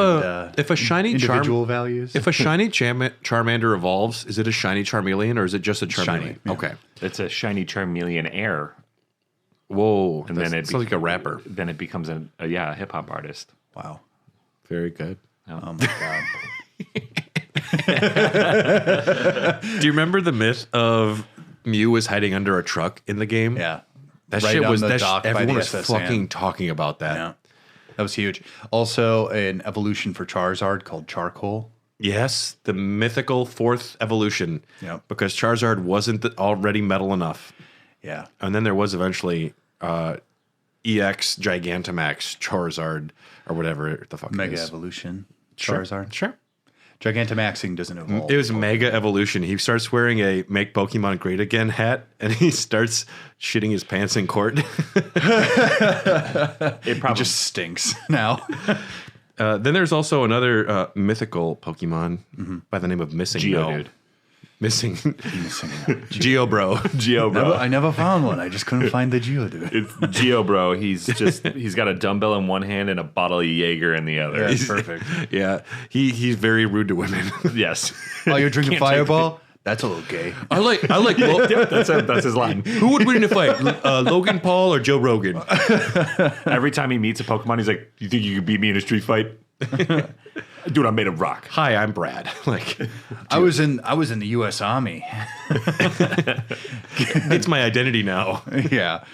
a shiny individual values. If a shiny Charmander evolves, is it a shiny Charmeleon or is it just a Charmeleon? Shiny, yeah. Okay. It's a shiny Charmeleon Air. Whoa. And then it sounds like a rapper. Then it becomes a hip hop artist. Wow. Very good. Oh my god. Do you remember the myth of Mew was hiding under a truck in the game? Yeah. That Right shit on was the that dock by everyone the was SS fucking Anne. talking about that. Yeah. That was huge. Also, an evolution for Charizard called Charcoal. Yes, the mythical fourth evolution. Yep. Because Charizard wasn't already metal enough. Yeah. And then there was eventually EX Gigantamax Charizard or whatever the fuck it Mega is. Evolution Sure. Charizard. Sure. Gigantamaxing doesn't evolve. It was Mega Evolution. He starts wearing a Make Pokemon Great Again hat, and he starts shitting his pants in court. It probably just stinks now. Then there's also another mythical Pokemon by the name of Missing Geodude. Missing Missing no. Geobro. Geobro. I never found one. I just couldn't find the Geodude. It's Geobro. He's got a dumbbell in one hand and a bottle of Jaeger in the other. That's perfect. Yeah, he's very rude to women. Yes. Oh, you're drinking Can't take Fireball? That's a little gay. I like. That's his line. Who would win in a fight, Logan Paul or Joe Rogan? Every time he meets a Pokemon, he's like, "You think you could beat me in a street fight?" Dude, I'm made of rock. Hi, I'm Brad. Like, I was in the U.S. Army. it's my identity now. Yeah.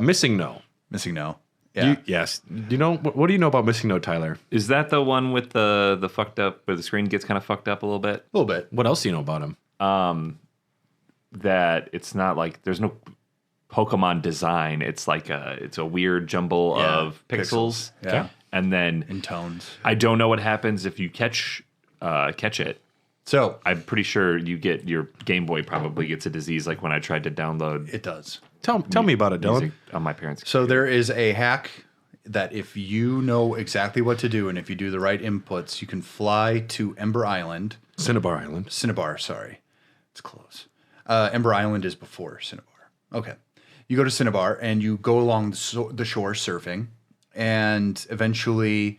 Missing No. Missing no. Yeah. Yes. Do you know what do you know about Missing No, Tyler? Is that the one with the fucked up, where the screen gets kind of fucked up a little bit? A little bit. What else do you know about him? That it's not like there's no Pokemon design. It's like it's a weird jumble of pixels. Yeah. Okay. And then In tones. I don't know what happens if you catch it. So I'm pretty sure you get your Game Boy probably gets a disease like when I tried to download it does. Tell me about it, Dylan. music on my parents' So there is a hack that if you know exactly what to do and if you do the right inputs, you can fly to Ember Island. Cinnabar Island. Cinnabar, sorry. It's close. Ember Island is before Cinnabar. Okay. You go to Cinnabar and you go along the shore surfing. And eventually,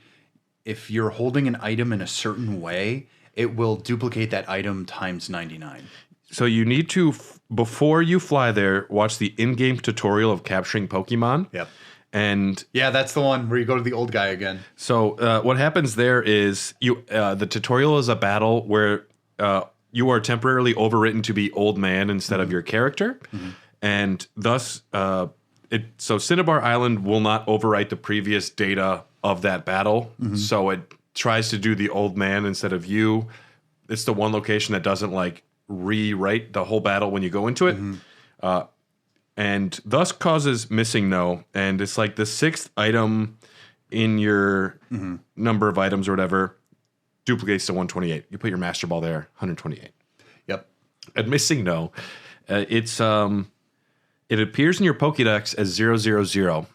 if you're holding an item in a certain way, it will duplicate that item times 99. So you need to, before you fly there, watch the in-game tutorial of capturing Pokemon. Yep. And Yeah, that's the one where you go to the old guy again. so what happens there is the tutorial is a battle where you are temporarily overwritten to be old man instead of your character, and thus so Cinnabar Island will not overwrite the previous data of that battle. So it tries to do the old man instead of you. It's the one location that doesn't like rewrite the whole battle when you go into it. And thus causes Missing No. And it's like the 6th item in your number of items or whatever duplicates to 128. You put your Master Ball there, 128. Yep. And Missing No, it appears in your Pokédex as 000,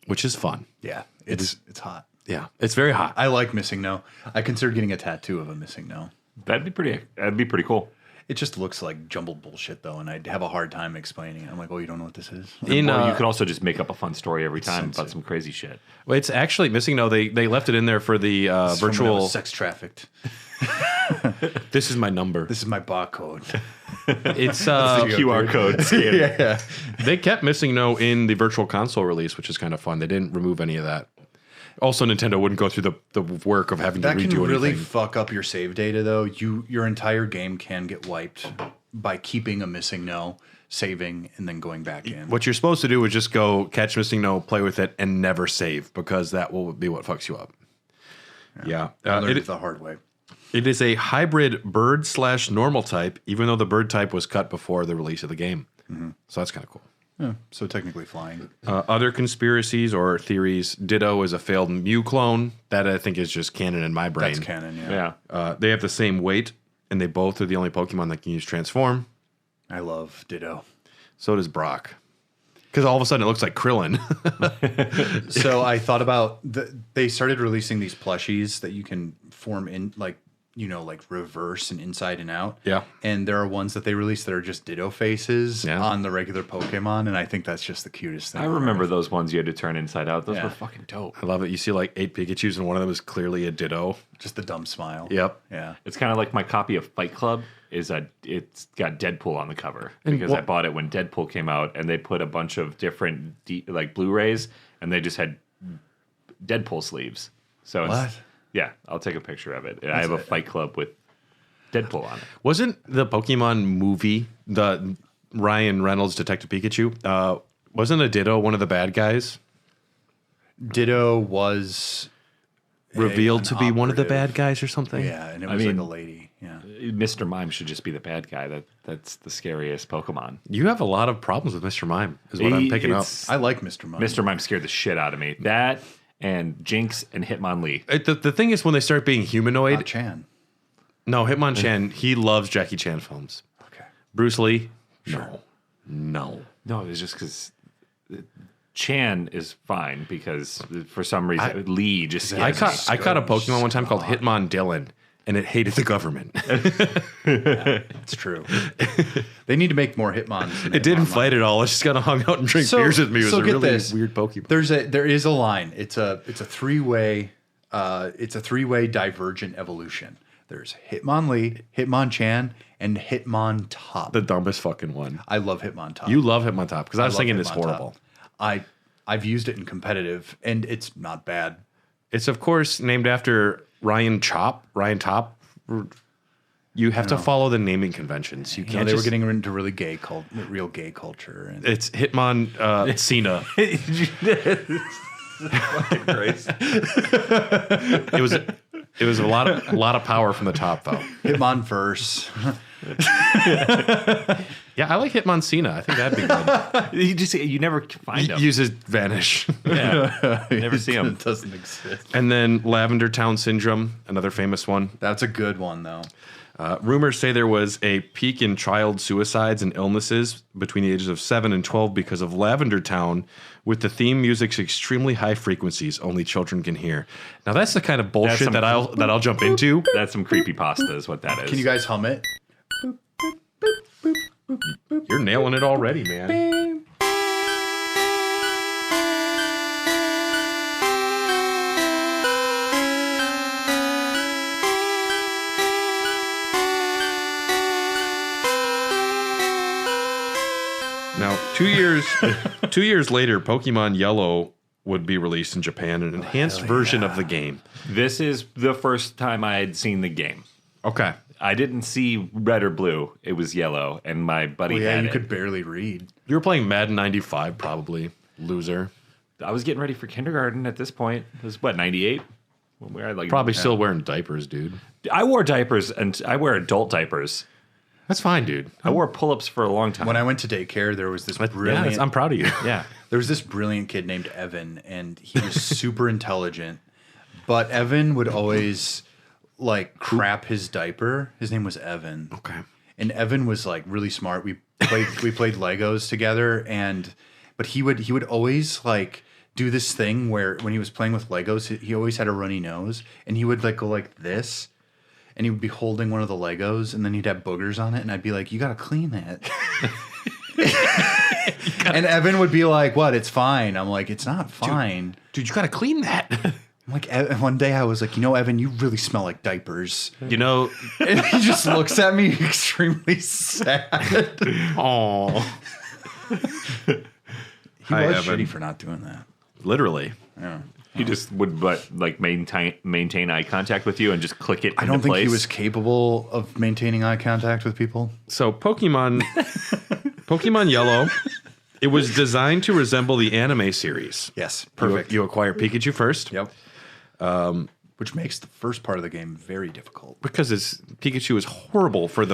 which is fun. Yeah, it's hot. Yeah, it's very hot. I like Missing No. I consider getting a tattoo of a Missing No. That'd be pretty cool. It just looks like jumbled bullshit, though, and I'd have a hard time explaining it. I'm like, oh, you don't know what this is? Or you could also just make up a fun story every time about some crazy shit. Well, it's actually Missing No. They left it in there for the virtual. Sex trafficked. This is my number. This is my barcode. It's QR code scan. Yeah. They kept Missing No in the virtual console release, which is kind of fun. They didn't remove any of that. Also, Nintendo wouldn't go through the work of having That to redo can really anything. fuck up your save data, though. Your entire game can get wiped by keeping a Missing No, saving, and then going back in. What you're supposed to do is just go catch Missing No, play with it, and never save, because that will be what fucks you up. Yeah. I learned it the hard way. It is a hybrid bird/normal type, even though the bird type was cut before the release of the game. So that's kind of cool. Yeah, so technically flying. Other conspiracies or theories: Ditto is a failed Mew clone. That I think is just canon in my brain. That's canon, yeah. They have the same weight, and they both are the only Pokemon that can use Transform. I love Ditto. So does Brock. Because all of a sudden it looks like Krillin. So I thought about they started releasing these plushies that you can form in like reverse and inside and out. Yeah. And there are ones that they released that are just Ditto faces Yeah. on the regular Pokemon, and I think that's just the cutest thing. I remember those ones you had to turn inside out. Those Yeah. were fucking dope. I love it. You see like 8 Pikachus, and one of them is clearly a Ditto. Just the dumb smile. Yep. Yeah. It's kind of like my copy of Fight Club it's got Deadpool on the cover because I bought it when Deadpool came out, and they put a bunch of different like Blu-rays, and they just had Deadpool sleeves. So it's, yeah, I'll take a picture of it. I have a Fight Club with Deadpool on it. Wasn't the Pokemon movie, the Ryan Reynolds Detective Pikachu, wasn't a Ditto one of the bad guys? Ditto was Revealed to be one of the operative. bad guys or something? Yeah, and it was like a lady. Yeah. Mr. Mime should just be the bad guy. That's the scariest Pokemon. You have a lot of problems with Mr. Mime, is what I'm picking up. I like Mr. Mime. Mr. Mime scared the shit out of me. That and Jinx and Hitmonlee. The thing is, when they start being humanoid, Not Chan. no, Hitmonchan, he loves Jackie Chan films. Okay. Bruce Lee, Sure. no. No, it was just because Chan is fine because for some reason Lee just I scares me. caught a Pokemon one time called Hitmondylan, and it hated the government. It's true. They need to make more Hitmons. It didn't fight at all. It just kind of hung out and drank beers with me. It was a get really this. weird Pokemon. There is a line. It's a three-way divergent evolution. There's Hitmonlee, Hitmonchan, and Hitmontop. The dumbest fucking one. I love Hitmontop. You love Hitmontop because I was love thinking it's Hitmontop. horrible. I've used it in competitive, and it's not bad. It's of course named after Ryan Top. You have to follow the naming conventions. You You know, can't. they were just, getting into really real gay culture. And It's Hitmon Cena. It was a lot of power from the top though. Hitmonverse. Yeah, I like Hitmon Cena. I think that'd be good. You never find him. Uses vanish. Yeah. You never see him. It doesn't exist. And then Lavender Town Syndrome, another famous one. That's a good one, though. Rumors say there was a peak in child suicides and illnesses between the ages of 7 and 12 because of Lavender Town, with the theme music's extremely high frequencies only children can hear. Now that's the kind of bullshit that I'll jump into. That's some creepypasta is what that is. Can you guys hum it? You're nailing it already, man. Now, 2 years later, Pokemon Yellow would be released in Japan, an enhanced version of the game. This is the first time I had seen the game. Okay. I didn't see red or blue. It was yellow, and my buddy Yeah, had you it. could barely read. You were playing Madden 95, probably. Loser. I was getting ready for kindergarten at this point. It was, what, 98? Probably still wearing diapers, dude. I wore diapers, and I wear adult diapers. That's fine, dude. I wore pull-ups for a long time. When I went to daycare, there was this Yeah, brilliant. I'm proud of you. yeah. There was this brilliant kid named Evan, and he was super intelligent. But Evan would always like crap his diaper. His name was Evan. Okay. And Evan was like really smart. We played Legos together, but he would always like do this thing where when he was playing with Legos, he always had a runny nose, and he would like go like this. And he would be holding one of the Legos, and then he'd have boogers on it, and I'd be like, "You gotta clean that." And Evan would be like, "What? It's fine." I'm like, "It's not fine, Dude, you gotta clean that. I'm like, one day I was like, Evan, you really smell like diapers." You know, And he just looks at me extremely sad. oh, He Hi, was Evan. shitty for not doing that. literally. Yeah. He just would maintain eye contact with you and just click it I into don't think place. he was capable of maintaining eye contact with people. So Pokemon Yellow, it was designed to resemble the anime series. Yes, perfect. You acquire Pikachu first. Yep. Which makes the first part of the game very difficult. Because Pikachu is horrible for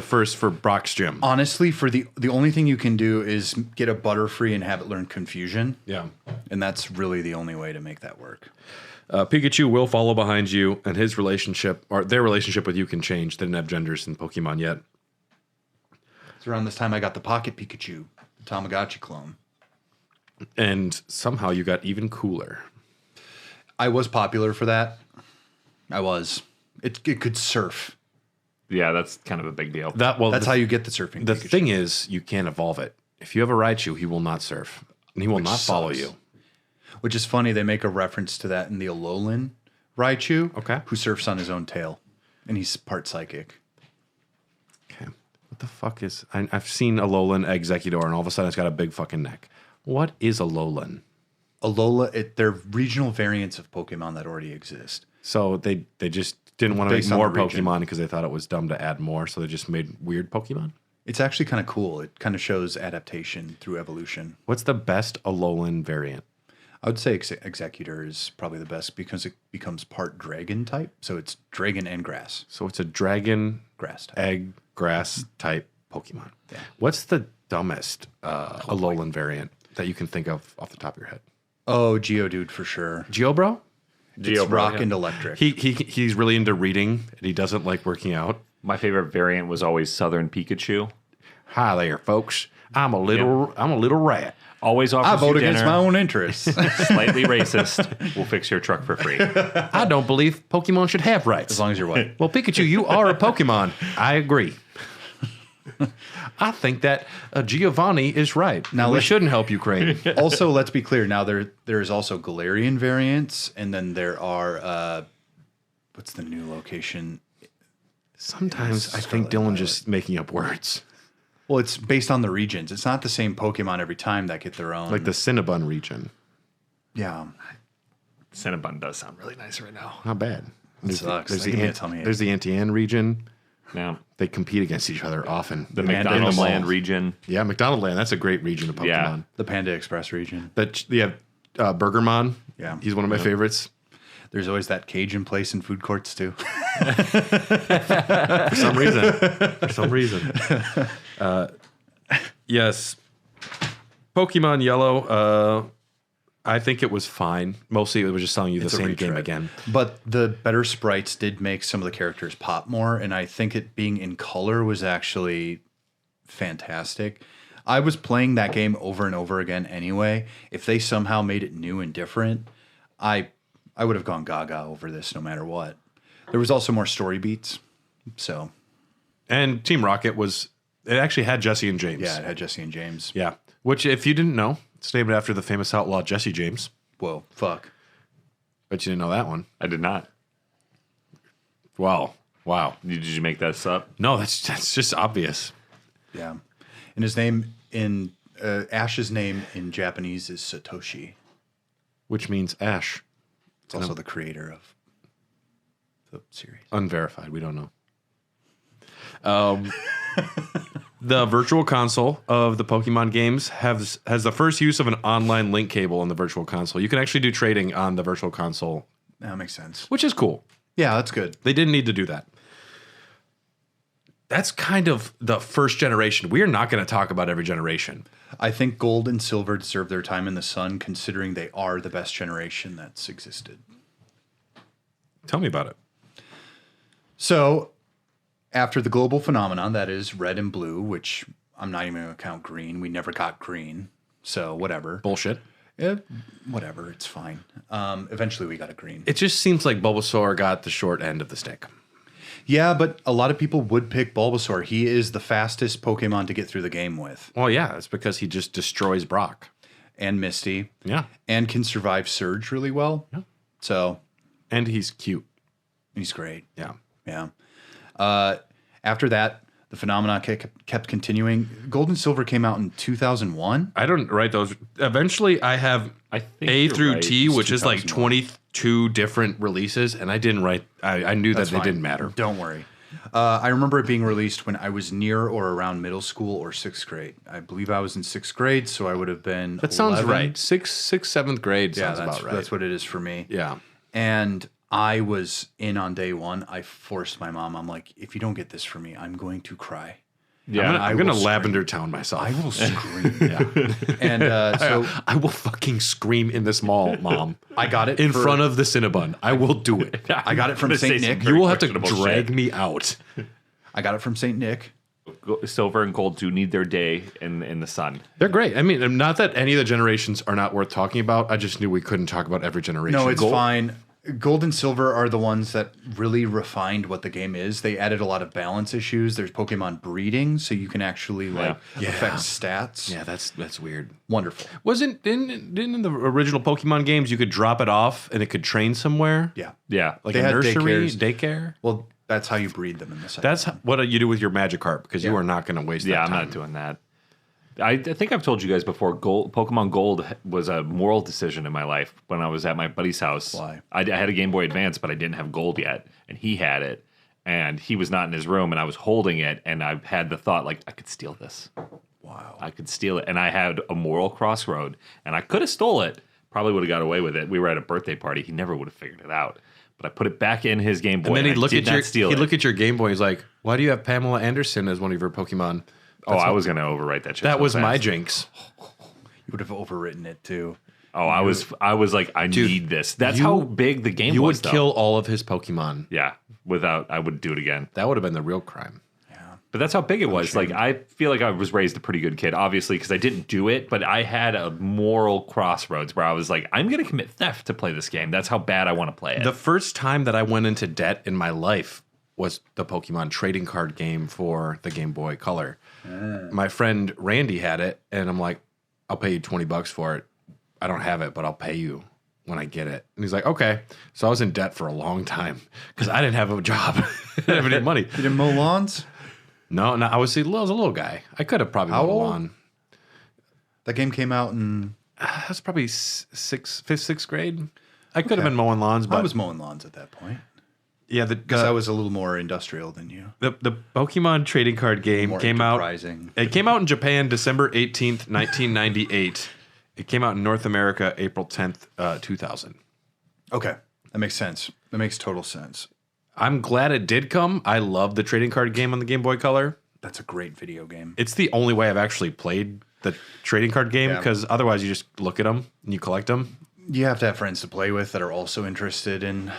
Brock's gym. Honestly, for the only thing you can do is get a Butterfree and have it learn Confusion. Yeah. And that's really the only way to make that work. Pikachu will follow behind you, and their relationship with you can change. They didn't have genders in Pokemon yet. It's around this time I got the Pocket Pikachu, the Tamagotchi clone. And somehow you got even cooler. I was popular for that. I was. It could surf. Yeah, that's kind of a big deal. That's how you get the surfing. The Pikachu. thing is, you can't evolve it. If you have a Raichu, he will not surf. And he will not follow sucks. you. Which is funny. They make a reference to that in the Alolan Raichu, Okay. who surfs on his own tail. And he's part psychic. Okay. What the fuck is... I've seen Alolan Exeggutor, and all of a sudden it's got a big fucking neck. What is Alolan? They're regional variants of Pokemon that already exist. So they just didn't want to make Based on more the region. Pokemon because they thought it was dumb to add more, so they just made weird Pokemon? It's actually kind of cool. It kind of shows adaptation through evolution. What's the best Alolan variant? I would say Executor is probably the best because it becomes part dragon type. So it's dragon and grass. So it's a dragon, Grass type. egg, grass type Pokemon. Yeah. What's the dumbest Alolan variant that you can think of off the top of your head? Oh, Geodude for sure. Geobro? It's rock and electric. He's really into reading, and he doesn't like working out. My favorite variant was always Southern Pikachu. Hi there, folks. I'm a little rat. Always offers I vote you against dinner. my own interests. Slightly racist. We'll fix your truck for free. I don't believe Pokemon should have rights. As long as you're white. Well, Pikachu, you are a Pokemon. I agree. I think that Giovanni is right. Now we let's- shouldn't help Ukraine. Also, let's be clear. Now there is also Galarian variants, and then there are what's the new location? Sometimes I think Dylan's just making up words. Well, it's based on the regions. It's not the same Pokemon every time that get their own. Like the Cinnabon region. Yeah. Cinnabon does sound really nice right now. Not bad. There's, sucks. there's, Give the, me a Ant- tummy ache. there's the Antian region. Yeah. They compete against each other often. The Panda McDonald Mall. Land region. Yeah, McDonald Land. That's a great region of Pokemon. Yeah. The Panda Express region. But yeah, Burgermon. Yeah. He's one of my favorites. There's always that Cajun place in food courts too. For some reason. For some reason. Yes. Pokemon Yellow, I think it was fine. Mostly it was just telling you It's the a same game retread. again. But the better sprites did make some of the characters pop more, and I think it being in color was actually fantastic. I was playing that game over and over again anyway. If they somehow made it new and different, I would have gone gaga over this no matter what. There was also more story beats. So, And Team Rocket it actually had Jesse and James. yeah, it had Jesse and James. Yeah. Which, if you didn't know, it's named after the famous outlaw Jesse James. Whoa, fuck. Bet you didn't know that one. I did not. Wow. Did you make this up? No, that's just obvious. Yeah. And his name in Ash's name in Japanese is Satoshi. Which means Ash. It's also the creator of the series. Unverified. We don't know. The virtual console of the Pokemon games has the first use of an online link cable on the virtual console. You can actually do trading on the virtual console, That makes sense. which is cool. Yeah, that's good. They didn't need to do that. That's kind of the first generation. We are not going to talk about every generation. I think gold and silver deserve their time in the sun, considering they are the best generation that's existed. Tell me about it. So, after the global phenomenon that is red and blue, which I'm not even going to count green. We never got green. So, whatever. Bullshit. Whatever. It's fine. Eventually, we got a green. It just seems like Bulbasaur got the short end of the stick. Yeah, but a lot of people would pick Bulbasaur. He is the fastest Pokemon to get through the game with. Well, yeah, it's because he just destroys Brock. And Misty. Yeah. And can survive Surge really well. Yeah. So, And he's cute. he's great. Yeah. Yeah. After that, the phenomenon kept continuing. Gold and Silver came out in 2001. I don't write those. Eventually, I have I think A you're through right. T, It's which is like 2001. 22 different releases, and I didn't write. I knew That's that fine. it didn't matter. Don't worry. I remember it being released when I was near or around middle school or sixth grade. I believe I was in sixth grade, so I would have been. That sounds 11. right. Sixth, seventh grade Yeah, sounds about right. that's what it is for me. Yeah. And I was in on day one. I forced my mom. I'm like, if you don't get this for me, I'm going to cry. Yeah. I'm gonna will scream. Lavender Town myself. I will scream. Yeah. And so I will fucking scream in this mall, Mom. I got it in for- front of the Cinnabon. I will do it. I got it from I'm gonna say St. some Nick. You will have to questionable drag shit. me out. I got it from St. Nick. Silver and gold do need their day in the sun. They're great. I mean, not that any of the generations are not worth talking about. I just knew we couldn't talk about every generation. No, it's fine. Gold and Silver are the ones that really refined what the game is. They added a lot of balance issues. There's Pokemon breeding, so you can actually affect stats. Yeah, that's weird. Wonderful. Didn't in the original Pokemon games you could drop it off and it could train somewhere? Yeah. Yeah. Like They a had nursery, daycares. daycare? Well, that's how you breed them in the second. That's what you do with your Magikarp because you Yeah. are not going to waste that Yeah, I'm time. not doing that. I think I've told you guys before. Pokemon Gold was a moral decision in my life when I was at my buddy's house. Why? I had a Game Boy Advance, but I didn't have Gold yet, and he had it, and he was not in his room, and I was holding it, and I had the thought like I could steal this. Wow. I could steal it, and I had a moral crossroad, and I could have stole it. Probably would have got away with it. We were at a birthday party. He never would have figured it out. But I put it back in his Game Boy, And then he'd I look did at not steal he'd it. look at your Game Boy. He's like, "Why do you have Pamela Anderson as one of your Pokemon?" I was going to overwrite that shit. That so was my fast. jinx. You would have overwritten it too. Oh, I was like, I need this. That's you- how big the game You was. would though. kill all of his Pokemon. Yeah, I would do it again. That would have been the real crime. But that's how big it was. Like, I feel like I was raised a pretty good kid, obviously, because I didn't do it, but I had a moral crossroads where I was like, I'm going to commit theft to play this game. That's how bad I want to play it. The first time that I went into debt in my life was the Pokemon trading card game for the Game Boy Color. My friend Randy had it, and I'm like, I'll pay you $20 for it. I don't have it, but I'll pay you when I get it. And he's like, okay. So I was in debt for a long time because I didn't have a job. I didn't have any money. You didn't mow lawns? No, I was a little guy. I could have probably How mowed a old? lawn. That game came out in... That was probably fifth, sixth grade. I could have been mowing lawns, but I was mowing lawns at that point. yeah, Because I was a little more industrial than you. the Pokemon trading card game More came out. enterprising. It came out in Japan December 18th, 1998. It came out in North America April 10th, 2000. Okay. That makes sense. That makes total sense. I'm glad it did come. I love the trading card game on the Game Boy Color. That's a great video game. It's the only way I've actually played the trading card game Yeah. because otherwise you just look at them and you collect them. You have to have friends to play with that are also interested in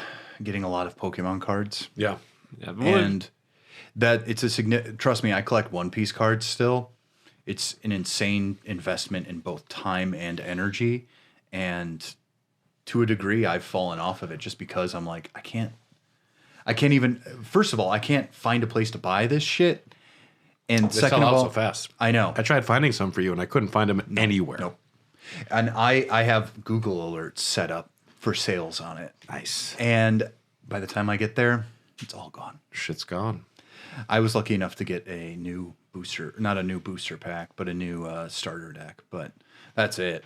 getting a lot of Pokemon cards. Yeah. Yeah, but And that it's a trust me, I collect One Piece cards still. It's an insane investment in both time and energy. And to a degree, I've fallen off of it just because I'm like, I can't even, first of all, I can't find a place to buy this shit. And They second sell of out all, so fast. I know. I tried finding some for you and I couldn't find them anywhere. Nope. And I have Google alerts set up for sales on it. Nice. And by the time I get there, it's all gone. Shit's gone. I was lucky enough to get a new booster, not a new booster pack, but a new starter deck. But that's it.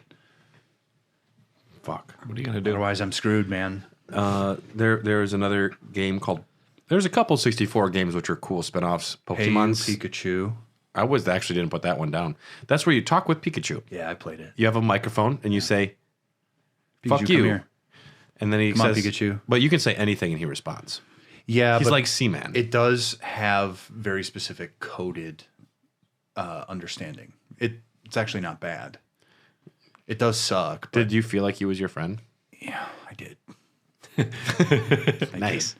Fuck. what are you going to do? Otherwise, I'm screwed, man. There's another game called. There's a couple 64 games which are cool spinoffs. Pokemon's. Hey, Pikachu. I actually didn't put that one down. That's where you talk with Pikachu. Yeah, I played it. You have a microphone and you say, "Fuck Pikachu, you," come here. and then he Come on, says, Pikachu. But you can say anything and he responds. Yeah, He's but like Seaman. it does have very specific coded understanding. It's actually not bad. It does suck. But Did you feel like he was your friend? yeah, I did. Nice.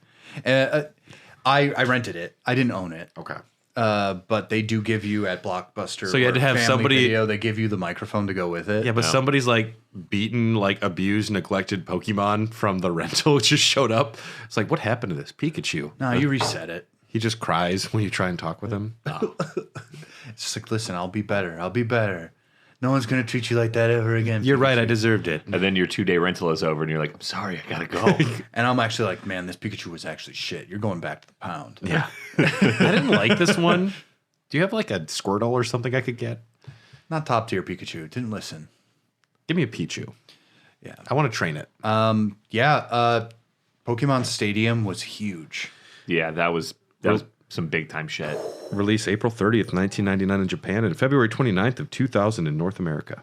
I rented it. I didn't own it. Okay. But they do give you at Blockbuster. So you had to or have Family somebody- Video, they give you the microphone to go with it. Yeah, but somebody's like beaten, like abused, neglected Pokemon from the rental just showed up. It's like, what happened to this Pikachu? No, you reset it. He just cries when you try and talk with him. It's just like, listen, I'll be better. I'll be better. No one's gonna treat you like that ever again. You're right. I deserved it. And then your 2-day rental is over, and you're like, I'm sorry, I got to go. And I'm actually like, man, this Pikachu was actually shit. You're going back to the pound. Yeah. I didn't like this one. Do you have like a Squirtle or something I could get? Not top tier Pikachu. Didn't listen. Give me a Pichu. Yeah. I want to train it. Pokemon Stadium was huge. Yeah, that was some big time shit. Release April 30th, 1999 in Japan and February 29th of 2000 in North America.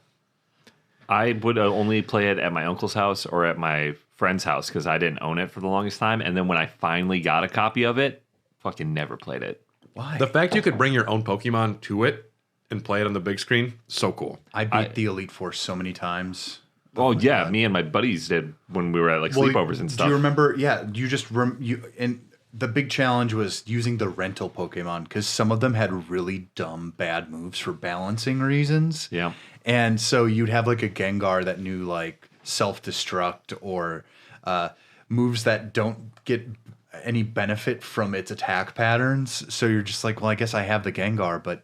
I would only play it at my uncle's house or at my friend's house because I didn't own it for the longest time. And then when I finally got a copy of it, fucking never played it. Why? The fact you could bring your own Pokemon to it and play it on the big screen, so cool. I beat the Elite Four so many times. Oh, yeah, me and my buddies did when we were at like sleepovers and stuff. Do you remember? Yeah, you just and the big challenge was using the rental Pokemon because some of them had really dumb bad moves for balancing reasons. Yeah. And so you'd have like a Gengar that knew like self-destruct or moves that don't get any benefit from its attack patterns. So you're just like, well, I guess I have the Gengar, but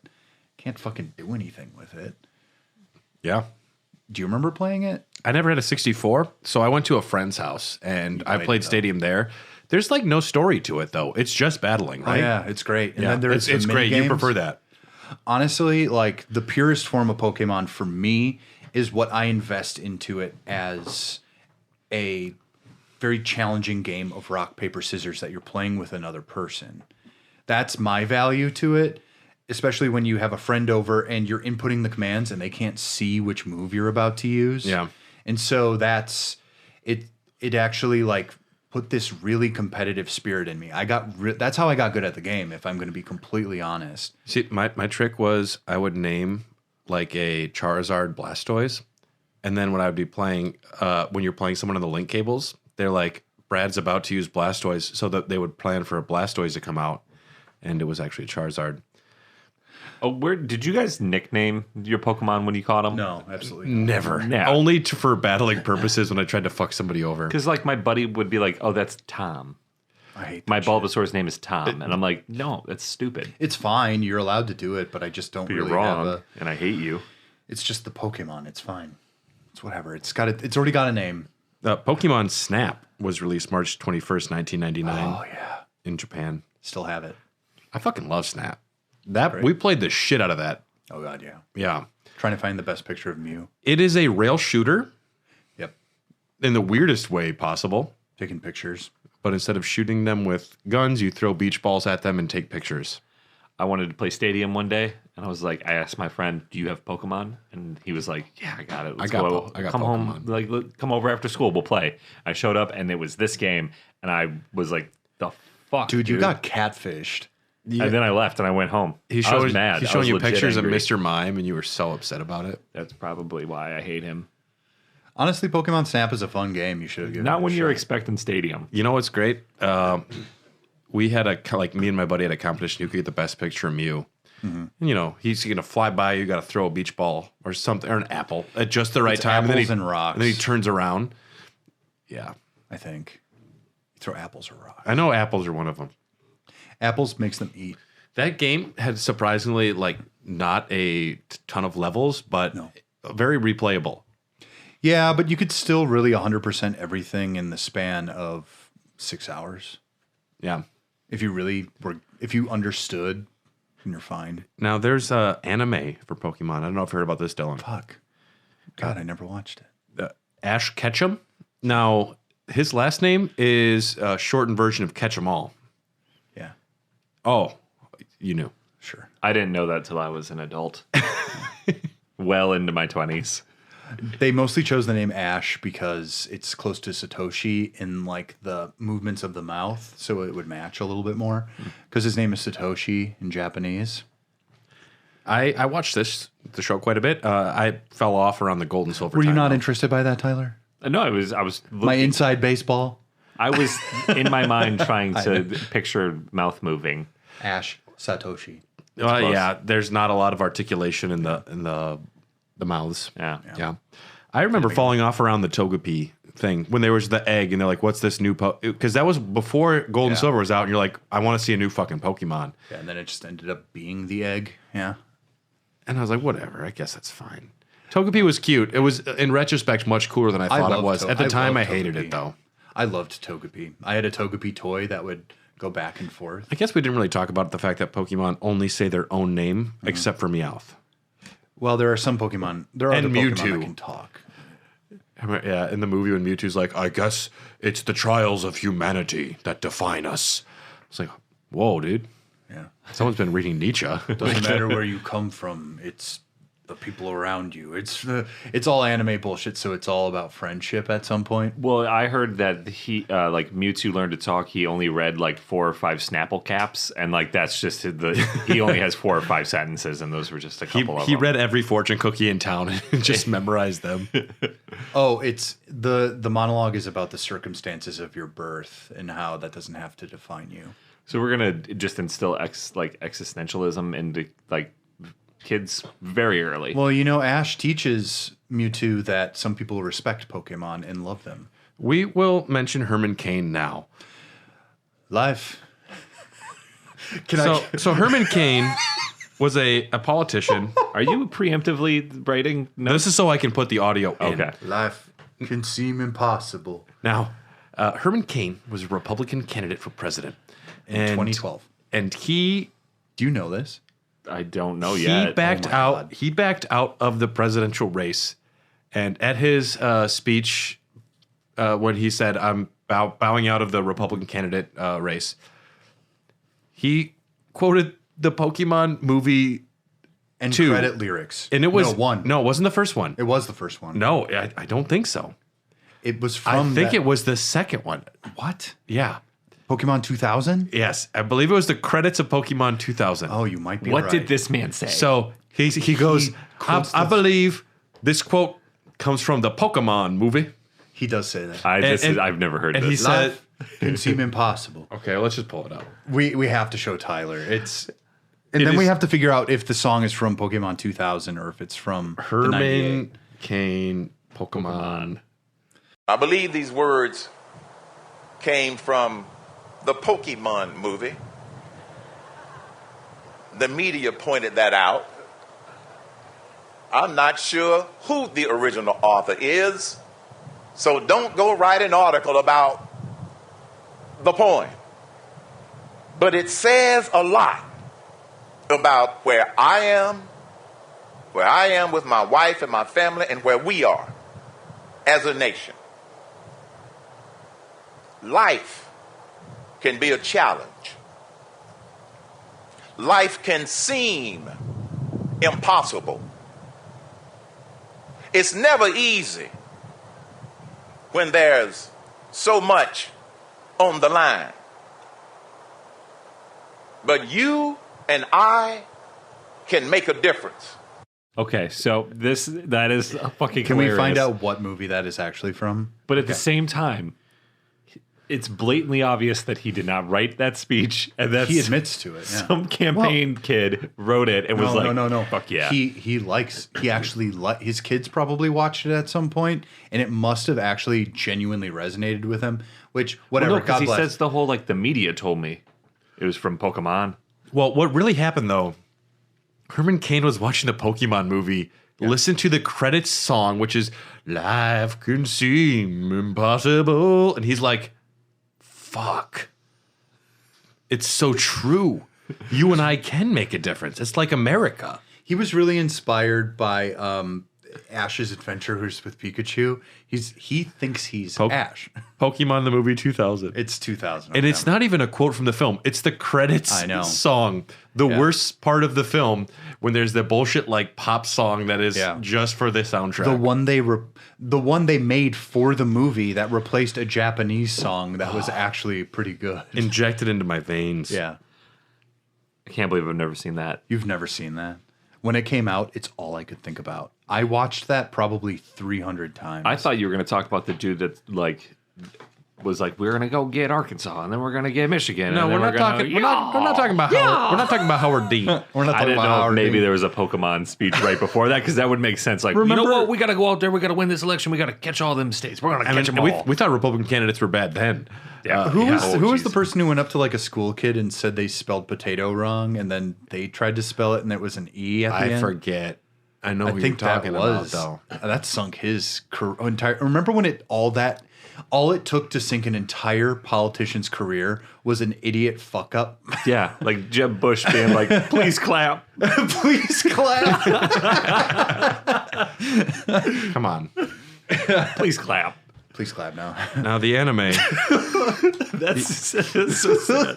can't fucking do anything with it. Yeah. Do you remember playing it? I never had a 64, so I went to a friend's house and I played played it, though. Stadium there. There's like no story to it though. It's just battling, right? Oh, yeah, it's great. And Yeah, then there's it's the great. You mini prefer games. that. Honestly, like the purest form of Pokemon for me is what I invest into it as a very challenging game of rock, paper, scissors that you're playing with another person. That's my value to it, especially when you have a friend over and you're inputting the commands and they can't see which move you're about to use. Yeah. And so that's it. It actually like put this really competitive spirit in me. That's how I got good at the game, if I'm going to be completely honest. See, my trick was I would name like a Charizard Blastoise And then when I would be playing, when you're playing someone on the link cables, they're like, Brad's about to use Blastoise, so that they would plan for a Blastoise to come out, and it was actually Charizard. Oh, where did you guys nickname your Pokemon when you caught them? No, absolutely not. Never. Yeah. Only for battling purposes when I tried to fuck somebody over. Because like my buddy would be like, "Oh, that's Tom. I hate that My shit. Bulbasaur's name is Tom," and I'm like, "No, that's stupid. It's fine. You're allowed to do it, but I just don't But you're really wrong, have a... and I hate you." It's just the Pokemon. It's fine. It's whatever. It's already got a name. Pokemon Snap was released March 21st, 1999 Oh, yeah. in Japan. Still have it. I fucking love Snap. We played the shit out of that. Oh, God, yeah. Yeah. Trying to find the best picture of Mew. It is a rail shooter Yep. in the weirdest way possible. Taking pictures. But instead of shooting them with guns, you throw beach balls at them and take pictures. I wanted to play Stadium one day, and I asked my friend, "Do you have Pokemon?" And he was like, "Yeah, I got it. Let's I go. got come Pokemon. home, come over after school. We'll play." I showed up, and it was this game, and I was like, "The fuck, Dude, you got catfished. And then I left, and I went home. I was mad. He's I showing was you legit pictures angry. of Mr. Mime, and you were so upset about it. That's probably why I hate him. Honestly, Pokemon Snap is a fun game. You should have given Not it when a you're shot. expecting Stadium. You know what's great? We had me and my buddy had a competition. You could get the best picture of Mew. Mm-hmm. And, you know, he's going to fly by. You got to throw a beach ball or something, or an apple at just the right It's time. apples and and rocks. And then he turns around. Yeah. I think. You throw apples or rocks. I know apples are one of them. Apples makes them eat. That game had surprisingly, not a ton of levels, but very replayable. Yeah, but you could still really 100% everything in the span of 6 hours. Yeah. If you understood, then you're fine. Now, there's anime for Pokemon. I don't know if you heard about this, Dylan. Fuck. God, I never watched it. Ash Ketchum. Now, his last name is a shortened version of Ketchum All. Yeah, Oh, you knew. sure. I didn't know that till I was an adult. Well into my 20s. They mostly chose the name Ash because it's close to Satoshi in the movements of the mouth, so it would match a little bit more. Because his name is Satoshi in Japanese. I watched the show quite a bit. I fell off around the gold and silver. Were you time, not though. interested by that, Tyler? No, I was My looking, inside baseball. I was in my mind trying to picture mouth moving. Ash Satoshi. close. Yeah, there's not a lot of articulation in the mouths. Yeah. Yeah. I remember falling off around the Togepi thing when there was the egg, and they're like, "What's this new?" Because that was before Gold and Yeah. Silver was out, and you're like, "I want to see a new fucking Pokemon." Yeah, and then it just ended up being the egg. Yeah. And I was like, "Whatever, I guess that's fine." Togepi was cute. It was, in retrospect, much cooler than I thought it loved was. At the I time, I loved hated Togepi. it though. I loved Togepi. I had a Togepi toy that would go back and forth. I guess we didn't really talk about the fact that Pokemon only say their own name, except for Meowth. Well, there are some Pokemon. There are And other Pokemon Mewtwo. that can talk. Yeah, in the movie when Mewtwo's like, "I guess it's the trials of humanity that define us." It's like, whoa, dude. Yeah. Someone's been reading Nietzsche. Doesn't matter where you come from. It's the people around you. It's all anime bullshit. So it's all about friendship at some point. Well, I heard that he, Mewtwo learned to talk. He only read 4 or 5 Snapple caps, and that's just he only has 4 or 5 sentences, and those were just a couple of He them. read every fortune cookie in town and just memorized them. Oh, it's the monologue is about the circumstances of your birth and how that doesn't have to define you. So we're gonna just instill existentialism into kids very early. Well, Ash teaches Mewtwo that some people respect Pokemon and love them. We will mention Herman Cain now. Life. So Herman Cain was a politician. Are you preemptively writing notes? This is so I can put the audio in. Okay. Life can seem impossible. Now, Herman Cain was a Republican candidate for president. In 2012. And he Do you know this? I don't know he yet. backed my out. God. He backed out of the presidential race, and at his speech, when he said, "I'm bowing out of the Republican candidate race," he quoted the Pokemon movie, And 2. credit lyrics. and it was no, 1. No, it wasn't the first one. It was the first one. No, I don't think so. It was I from think it was the second one. What? Yeah. Pokemon 2000? Yes, I believe it was the credits of Pokemon 2000. Oh, you might be What right. did this man say? So he goes, quotes I this- believe this quote comes from the Pokemon movie. He does say that. I've never heard and this. he said, Life can seem impossible. okay, let's just pull it up. We have to show Tyler. And then we have to figure out if the song is from Pokemon 2000 or if it's from the Herman 98. Cain Pokemon. I believe these words came from the Pokemon movie. The media pointed that out. I'm not sure who the original author is, so don't go write an article about the poem. But it says a lot about where I am with my wife and my family, and where we are as a nation. Life can be a challenge. Life can seem impossible. It's never easy when there's so much on the line. But you and I can make a difference. Okay, so that is fucking Can hilarious. we find out what movie that is actually from? But at the same time, it's blatantly obvious that he did not write that speech, and that He admits to it. Yeah. some campaign kid wrote it and was like, no. fuck yeah. He actually his kids probably watched it at some point, and it must have actually genuinely resonated with him. Which whatever. Well, no, because God he bless. says the whole the media told me it was from Pokemon. Well, what really happened though, Herman Cain was watching the Pokemon movie, listened to the credits song, which is "Life Can Seem Impossible," and he's like, fuck. It's so true. You and I can make a difference. It's like America. He was really inspired by Ash's Adventures with Pikachu. He thinks he's Ash. Pokemon the movie 2000. It's 2000. And it's not even a quote from the film. It's the credits I know. song. The worst part of the film when there's the bullshit pop song that is just for the soundtrack. the one they made for the movie that replaced a Japanese song that was actually pretty good. Injected into my veins. Yeah. I can't believe I've never seen that. You've never seen that. When it came out, it's all I could think about. I watched that probably 300 times. I thought you were going to talk about the dude that was like, we're going to go get Arkansas and then we're going to get Michigan. No, and then we're not talking. We're not talking about Howard. We're not talking about Howard Dean. We're not I talking didn't about know if Howard maybe Dean. there was a Pokemon speech right before that because that would make sense. Like, you know what? We got to go out there. We got to win this election. We got to catch all them states. We're going to catch them all. We thought Republican candidates were bad then. Yeah. Who was jeez. the person who went up to a school kid and said they spelled potato wrong, and then they tried to spell it and it was an E at the end? I forget. I know I who think you're talking that was about, though. that sunk his entire. Remember when all it took to sink an entire politician's career was an idiot fuck up. Yeah, like Jeb Bush being like, please clap. Please clap. Come on. Please clap. Please clap now. Now the anime. That's so sad.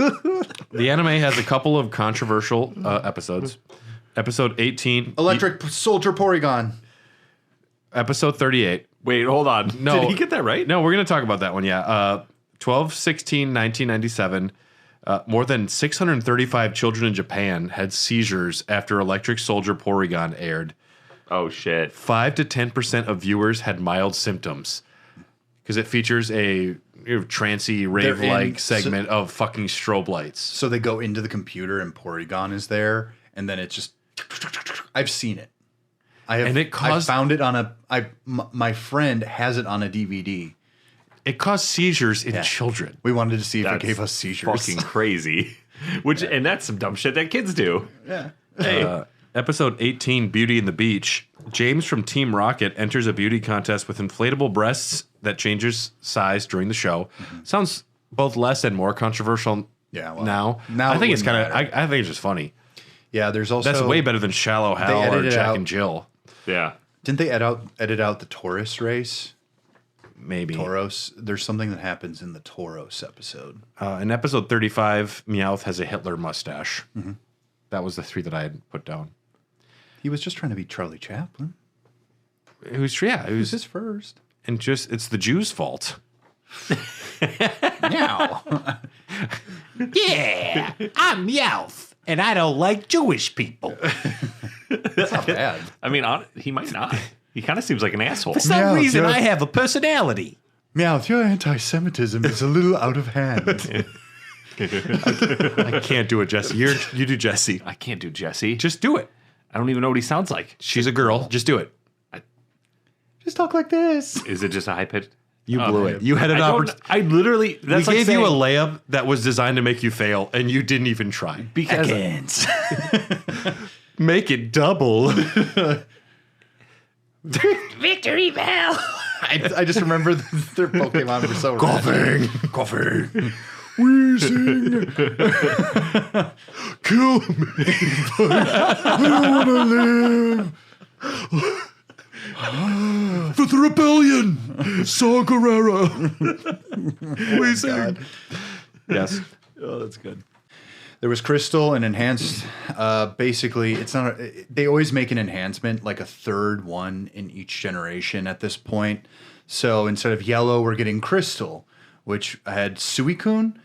The anime has a couple of controversial episodes. Episode 18. Electric Soldier Porygon. Episode 38. Wait, hold on. No. Did he get that right? No, we're going to talk about that one, yeah. 12/16/1997. More than 635 children in Japan had seizures after Electric Soldier Porygon aired. Oh, shit. 5 to 10% of viewers had mild symptoms because it features a trancy rave-like segment of fucking strobe lights. So they go into the computer and Porygon is there, and then it's just. I've seen it. I found it on my friend has it on a DVD. It caused seizures in children. We wanted to see if That's it gave us seizures. Fucking crazy. And that's some dumb shit that kids do. Yeah. Hey. Episode 18, Beauty and the Beach. James from Team Rocket enters a beauty contest with inflatable breasts that changes size during the show. Sounds both less and more controversial now. Now I think it it's kind of, wouldn't I think it's just funny. Yeah, there's also That's way better than Shallow Hal or edited Jack out- and Jill. Yeah. Didn't they edit out the Taurus race? Maybe. Tauros. There's something that happens in the Tauros episode. In episode 35, Meowth has a Hitler mustache. That was the 3 that I had put down. He was just trying to be Charlie Chaplin. It was It was his first. and just it's the Jews' fault. Now. Yeah, I'm Meowth, and I don't like Jewish people. That's not bad. I mean, he might not. He kind of seems like an asshole. For some Yeah, reason, yeah. I have a personality. Meowth, your anti-Semitism is a little out of hand. I can't do it, Jesse. You do Jesse. I can't do Jesse. Just do it. I don't even know what he sounds like. She's a girl. Just do it. Just talk like this. Is it just a high pitch? You blew it. You had an I opportunity. literally. We That's like gave you a saying- layup that was designed to make you fail, and you didn't even try. because Make it double. Victory bell. I just remember their Pokemon were so Coughing. Coughing. Wheezing. Kill me. I don't want to live. For the rebellion. Saw Guerrero. Wheezing. Yes. oh, that's good. There was Crystal and enhanced. Basically, it's not. They always make an enhancement, like a third one in each generation at this point. So instead of yellow, we're getting Crystal, which had Suicune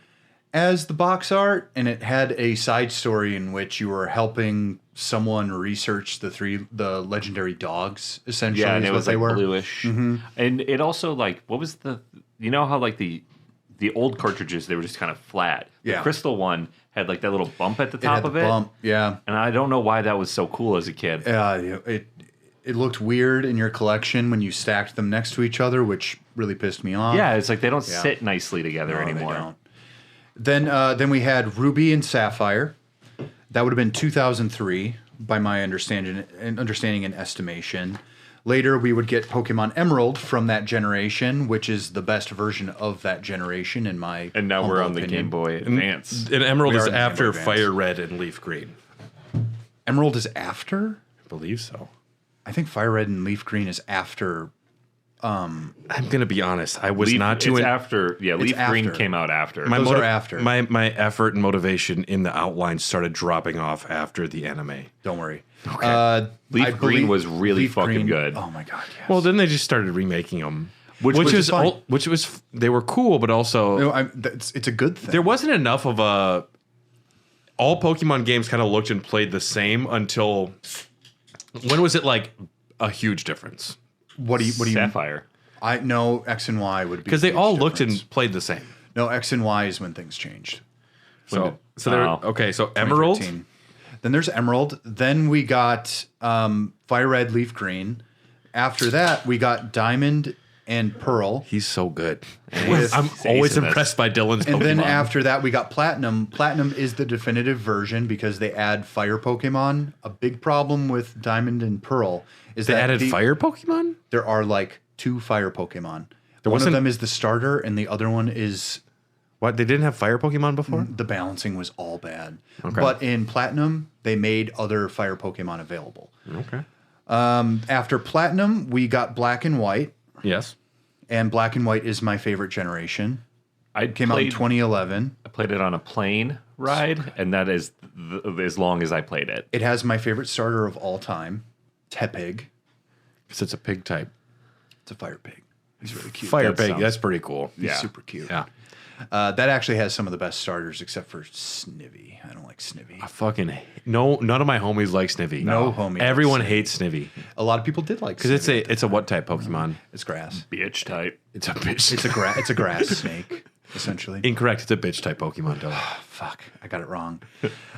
as the box art, and it had a side story in which you were helping someone research the legendary dogs. Essentially, Yeah, and is it what was they like were. bluish, and it also like what was the how like the old cartridges they were just kind of flat. The Yeah. Crystal one had like that little bump at the It top had of the it, bump, yeah. and I don't know why that was so cool as a kid. It looked weird in your collection when you stacked them next to each other, which really pissed me off. Yeah, it's like they don't Yeah. sit nicely together No, they anymore. don't. Then we had Ruby and Sapphire. That would have been 2003 by my understanding and estimation. Later, we would get Pokemon Emerald from that generation, which is the best version of that generation in my And now we're humble on the opinion. Game Boy Advance. And Emerald We is are in the Game after Boy Advance. Fire Red and Leaf Green. Emerald is after? I believe so. I think Fire Red and Leaf Green is after. I'm going to be honest. I was Leaf, not too it's in. after. Yeah, Leaf Green after. came out after. Those are after. My effort and motivation in the outline started dropping off after the anime. Don't worry. Okay. Leaf I Green believe was really Leaf fucking Green- good. Oh my god, yes. Well, then they just started remaking them, Which is fine. which was they were cool, but also No, it's a good thing. there wasn't enough of a. All Pokemon games kind of looked and played the same until when was it like a huge difference? What do you? Sapphire. I know X and Y would be Because they a huge all looked difference. and played the same. No, X and Y is when things changed. So there. Oh. Okay, so Emerald. 2013. Then there's Emerald. Then we got Fire Red, Leaf Green. After that, we got Diamond and Pearl. He's so good. With- I'm He's always ace in this. impressed by Dylan's Pokemon. And then after that, we got Platinum. Platinum is the definitive version because they add fire Pokemon. A big problem with Diamond and Pearl is they that added fire Pokemon. there are like 2 fire Pokemon. One of wasn't- them is the starter, and the other one is What? They didn't have fire Pokemon before? the balancing was all bad. Okay. But in Platinum, they made other fire Pokemon available. Okay. After Platinum, we got Black and White, Yes. and Black and White is my favorite generation. I Came out in 2011. I played it on a plane ride, and that is as long as I played it. It has my favorite starter of all time, Tepig. Because it's a pig type. It's a fire pig. He's really cute. Fire That pig. sounds- That's pretty cool. He's yeah. super cute. Yeah. That actually has some of the best starters, except for Snivy. I don't like Snivy. I fucking no. None of my homies like Snivy. No homie Everyone likes hates Snivy A lot of people did like because Snivy. it's a what type Pokemon? It's grass. Bitch type. It's a bitch. It's a grass snake, essentially. Incorrect. It's a bitch type Pokemon. Though. Fuck, I got it wrong.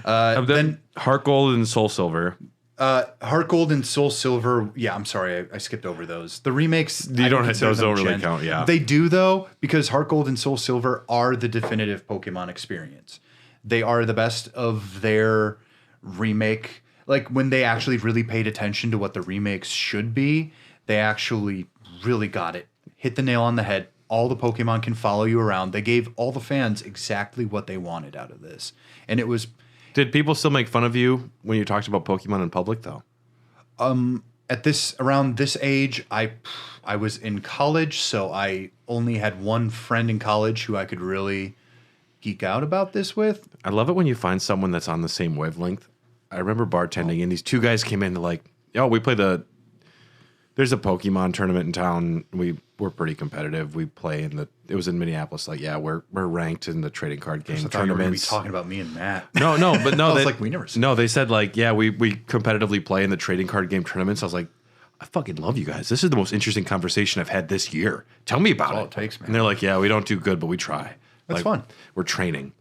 Then Heart Gold and Soul Silver. Heart Gold and Soul Silver. Yeah, I'm sorry, I skipped over those. The remakes. I don't- consider those them don't really gens. count, yeah. They do though, because Heart Gold and Soul Silver are the definitive Pokemon experience. They are the best of their remake. Like when they actually really paid attention to what the remakes should be, they actually really got it. Hit the nail on the head. All the Pokemon can follow you around. They gave all the fans exactly what they wanted out of this, and it was. Did people still make fun of you when you talked about Pokemon in public though? Around this age, I was in college, so I only had one friend in college who I could really geek out about this with. I love it when you find someone that's on the same wavelength. I remember bartending and these two guys came in to like, oh, we play there's a Pokemon tournament in town. We're pretty competitive. We play it was in Minneapolis. Like, yeah, we're ranked in the trading card game I thought you were going to be tournaments. talking about me and Matt. No, but no, I was they, like, we never said No, they said like, yeah, we competitively play in the trading card game tournaments. I was like, I fucking love you guys. This is the most interesting conversation I've had this year. Tell me about all it. it takes, man. And they're like, yeah, we don't do good, but we try. That's fun. We're training.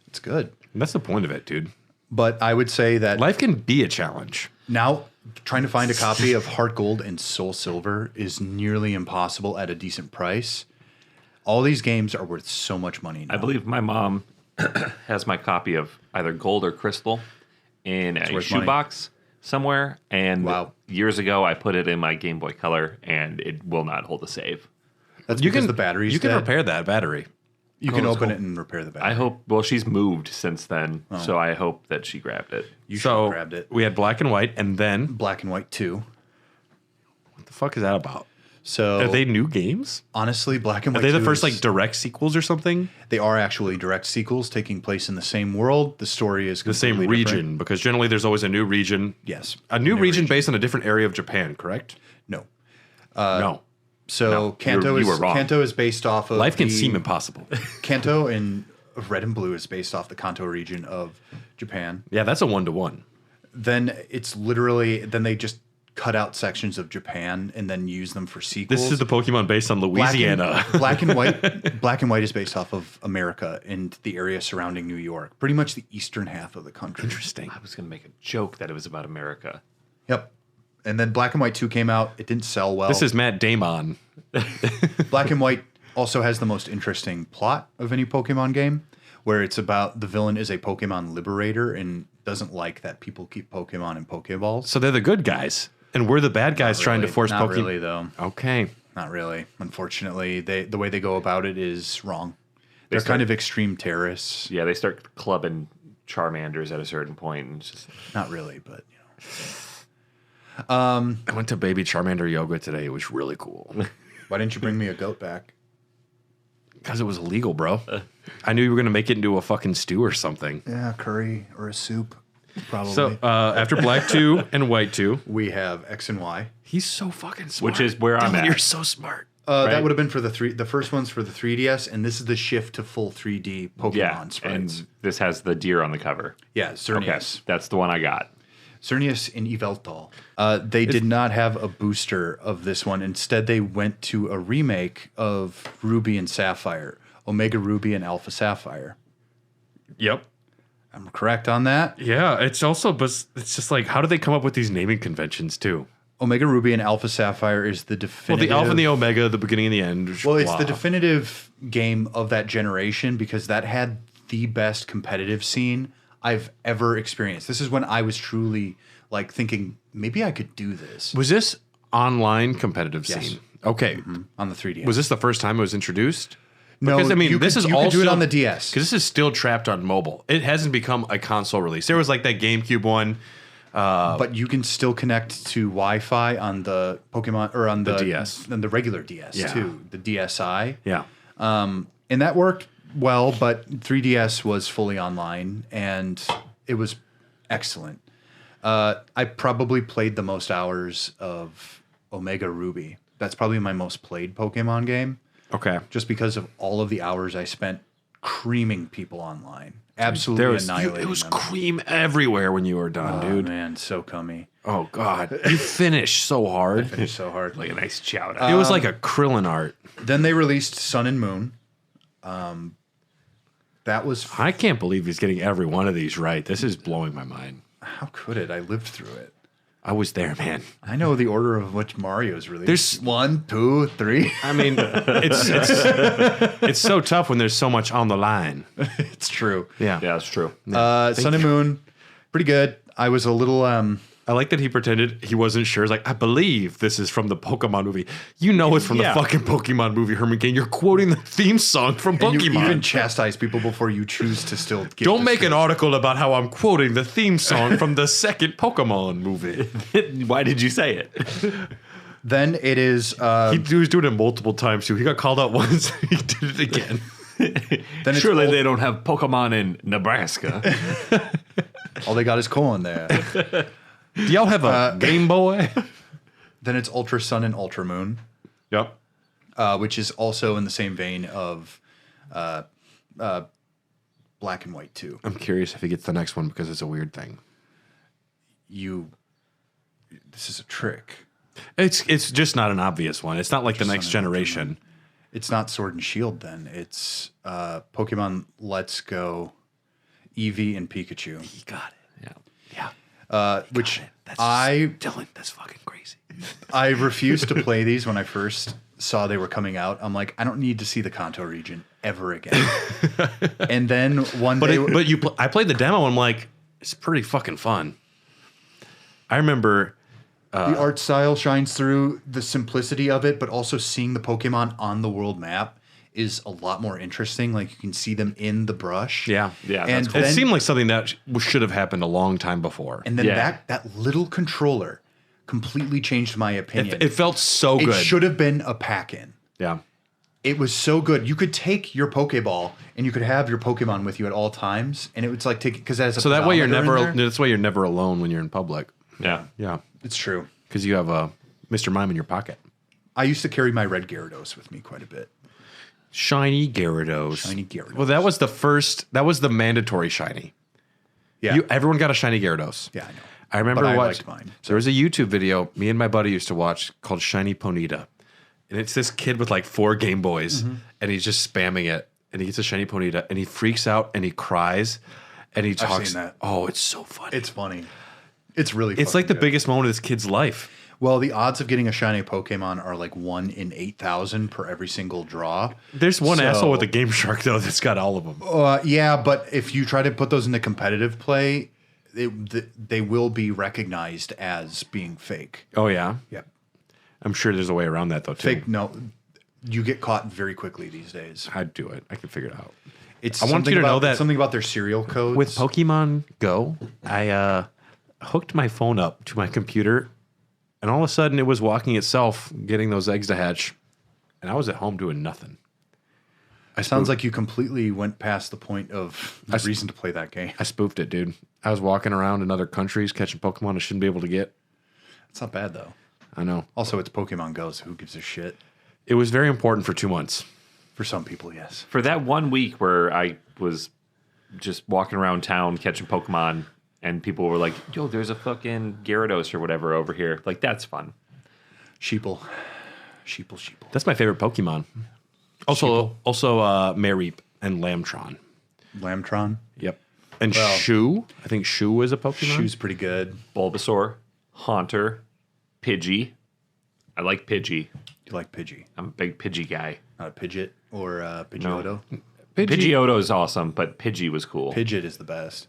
It's good. And that's the point of it, dude. But I would say that Life can be a challenge. now trying to find a copy of Heart Gold and Soul Silver is nearly impossible at a decent price. All these games are worth so much money now. I believe my mom has my copy of either Gold or Crystal in a worth money. shoebox somewhere. And Wow. years ago, I put it in my Game Boy Color, and it will not hold a save. That's You because can the battery's You can dead. repair that battery. You can Gold is open gold. it and repair the battery. I hope. Well, she's moved since then, so I hope that she grabbed it. You should So have grabbed it. we had black and white, and then Black and White 2. what the fuck is that about? So Are they new games? honestly, Black and Are White they the 2 first is- like direct sequels or something? They are actually direct sequels taking place in the same world. The story is The same completely region, different. because generally there's always a new region. Yes. A new region based on a different area of Japan, correct? No. No. So No, Kanto you is were wrong. Kanto is based off of Life can the- seem impossible. Kanto in Red and Blue is based off the Kanto region of Japan. Yeah, that's a 1-to-1. Then it's literally then they just cut out sections of Japan and then use them for sequels. This is the Pokemon based on Louisiana. Black and White. Black and White is based off of America and the area surrounding New York, pretty much the eastern half of the country. Interesting. I was going to make a joke that it was about America. Yep. And then Black and White 2 came out. It didn't sell well. This is Matt Damon. Black and White also has the most interesting plot of any Pokemon game, where it's about the villain is a Pokemon liberator and doesn't like that people keep Pokemon in Pokeballs. So they're the good guys, and we're the bad guys trying to force Not Pokemon. really, though. Okay. Not really. Unfortunately, the way they go about it is wrong. They're kind of extreme terrorists. Yeah, they start clubbing Charmanders at a certain point, and it's just Not really, but you know. I went to Baby Charmander yoga today. It was really cool. Why didn't you bring me a goat back? Because it was illegal, bro. I knew you were going to make it into a fucking stew or something. Yeah, curry or a soup, probably. So after Black 2 and White 2, we have X and Y. he's so fucking smart. which is where I'm Dylan, at. you're so smart. That Right. would have been for the first one's for the 3DS, and this is the shift to full 3D Pokemon Yeah, sprites. and this has the deer on the cover. Yeah, Xerneas. Okay, that's the one I got. Xerneas and Yveltal. They did not have a booster of this one. Instead, they went to a remake of Ruby and Sapphire, Omega Ruby and Alpha Sapphire. Yep. I'm correct on that. Yeah, it's also, but it's just like, how do they come up with these naming conventions too? Omega Ruby and Alpha Sapphire is the Well, definitive. the Alpha and the Omega, the beginning and the end. Well, it's blah. the definitive game of that generation because that had the best competitive scene I've ever experienced. This is when I was truly like thinking maybe I could do this Was this online competitive Yes. scene? Okay. on the 3DS. Was this the first time it was introduced? No, Because I mean, you this could- is you could all do it still, on the DS. because this is still trapped on mobile. It hasn't become a console release. There was like that GameCube one. But you can still connect to Wi-Fi on the Pokemon or on the DS. and the regular DS Yeah. too, the DSi. Yeah. And that worked well, but 3DS was fully online and it was excellent. I probably played the most hours of Omega Ruby. That's probably my most played Pokemon game, Okay. just because of all of the hours I spent creaming people online. Absolutely There was annihilating it was them. cream everywhere when you were done, Oh, dude. man, so cummy. Oh god, you finished so hard. Finished so hard. Like a nice chowder. It was like a Krillin art. Then they released Sun and Moon. That was I can't believe he's getting every one of these right. This is blowing my mind. how could it? I lived through it. I was there, man. I know the order of which Mario's released. There's- 1, 2, 3. I mean, it's so tough when there's so much on the line. It's true. Yeah. Yeah, that's true. Sun and Moon, pretty good. I was a little I like that he pretended he wasn't sure. He's like, I believe this is from the Pokemon movie. You know it's from Yeah. the fucking Pokemon movie, Herman Cain. You're quoting the theme song from and you Pokemon. even chastise people before you choose to still give Don't this make to an us. article about how I'm quoting the theme song from the second Pokemon movie. Why did you say it? Then it is He was doing it multiple times too. He got called out once. He did it again. then it's Surely all, they don't have Pokemon in Nebraska. all they got is colon there. Do y'all have a Game Boy? Then it's Ultra Sun and Ultra Moon, Yep. which is also in the same vein of Black and White 2. I'm curious if he gets the next one because it's a weird thing. This is a trick. It's just not an obvious one. It's not like the Just next not an obvious generation. It's not Sword and Shield then. It's Pokemon Let's Go, Eevee and Pikachu. You got it. Yeah. Which That's Dylan, that's fucking crazy. I refused to play these when I first saw they were coming out. I'm like, I don't need to see the Kanto region ever again. And then one day, I played the demo. And I'm like, it's pretty fucking fun. I remember the art style shines through, the simplicity of it, but also seeing the Pokemon on the world map is a lot more interesting. Like you can see them in the brush. Yeah. And that's cool. It seemed like something that should have happened a long time before. And then Yeah. that little controller completely changed my opinion. It felt so It good. should have been a pack-in. Yeah. It was so good. You could take your Pokeball and you could have your Pokemon with you at all times, and it was like taking because So that way you're never. There. That's why you're never alone when you're in public. Yeah. Yeah. It's true. Because you have a Mr. Mime in your pocket. I used to carry my red Gyarados with me quite a bit. Shiny Gyarados. Shiny Gyarados. Well, that was the first. That was the mandatory shiny. Yeah, Everyone got a shiny Gyarados. yeah, I know. I remember But I watching. liked mine, There was a YouTube video me and my buddy used to watch called Shiny Ponyta, and it's this kid with like 4 Game Boys, Mm-hmm. and he's just spamming it, and he gets a Shiny Ponyta, and he freaks out and he cries, and he talks. seen that. Oh, it's so funny. It's funny. It's really. It's like the good. biggest moment of this kid's life. Well, the odds of getting a shiny Pokemon are like 1 in 8,000 per every single draw. There's one So- asshole with a Game Shark though that's got all of them. Yeah, but if you try to put those into competitive play, they will be recognized as being fake. Oh yeah, Yep. I'm sure there's a way around that though too. Fake. No, you get caught very quickly these days. I'd do it. I can figure it out. It's I want something you to know about- that- something about their serial codes. With Pokemon Go, I hooked my phone up to my computer, and all of a sudden it was walking itself, getting those eggs to hatch, and I was at home doing nothing. Sounds like you completely went past the point of the reason to play that game. I spoofed it, dude. I was walking around in other countries catching Pokemon I shouldn't be able to get. It's not bad though. I know. Also, it's Pokemon Go, so who gives a shit? It was very important for 2 months. For some people, yes. For that 1 week where I was just walking around town catching Pokemon and people were like, yo, there's a fucking Gyarados or whatever over here. Like, that's fun. Sheeple. That's my favorite Pokemon. Also, Mareep and Lambtron. Lambtron. Yep. And Well- Shu. I think Shu is a Pokemon. Shoe's pretty good. Bulbasaur, Haunter, Pidgey. I like Pidgey. You like Pidgey, I'm a big Pidgey guy. not a Pidgeot or Pidgeotto. Pidgeotto is awesome, but Pidgey was cool. Pidgeot is the best.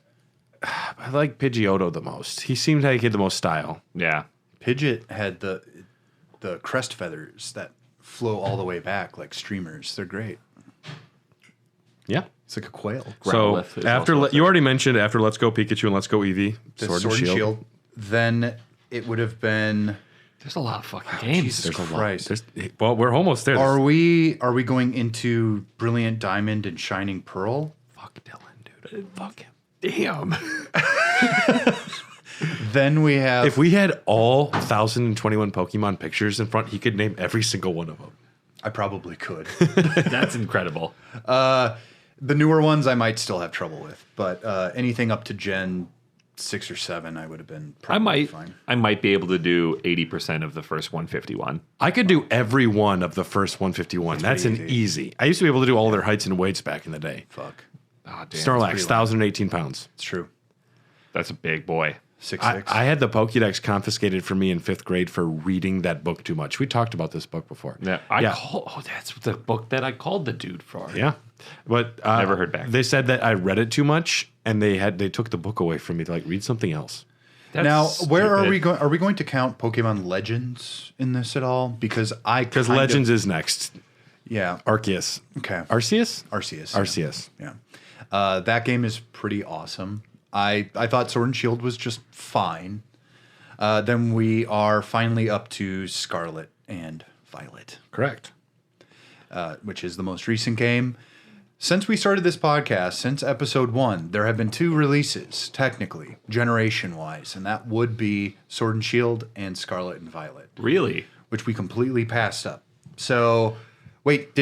I like Pidgeotto the most. He seemed like he had the most style. Yeah. Pidgeot had the crest feathers that flow all the way back like streamers. They're great. Yeah. It's like a quail. So Growlithe is after also you already mentioned after Let's Go Pikachu and Let's Go Eevee, The Sword and Shield. Then it would have been. There's a lot of fucking games. Jesus There's a lot. Christ. Well, we're almost there. Are we going into Brilliant Diamond and Shining Pearl? Fuck Dylan, dude. Fuck him. Damn. Then we have. If we had all 1,021 Pokemon pictures in front, he could name every single one of them. I probably could. That's incredible. The newer ones I might still have trouble with, but anything up to Gen 6 or 7, I would have been probably fine. I might be able to do 80% of the first 151. I could do every one of the first 151. That's an pretty easy. I used to be able to do all their heights and weights back in the day. Fuck. Oh, damn. Snorlax, 1,018 pounds. It's true. That's a big boy. 6'6". I had the Pokédex confiscated for me in 5th grade for reading that book too much. We talked about this book before. Yeah. That's the book that I called the dude for. Yeah. But Never heard back. They said that I read it too much, and they took the book away from me to like read something else. That's Now, where are stupid. we going? Are we going to count Pokemon Legends in this at all? Because Because Legends is next. yeah, Arceus. okay, Arceus? Arceus, Arceus. yeah. That game is pretty awesome. I thought Sword and Shield was just fine. Then we are finally up to Scarlet and Violet, Correct. which is the most recent game. Since we started this podcast, since episode 1, there have been 2 releases, technically, generation-wise, and that would be Sword and Shield and Scarlet and Violet, Really? which we completely passed up. So, wait,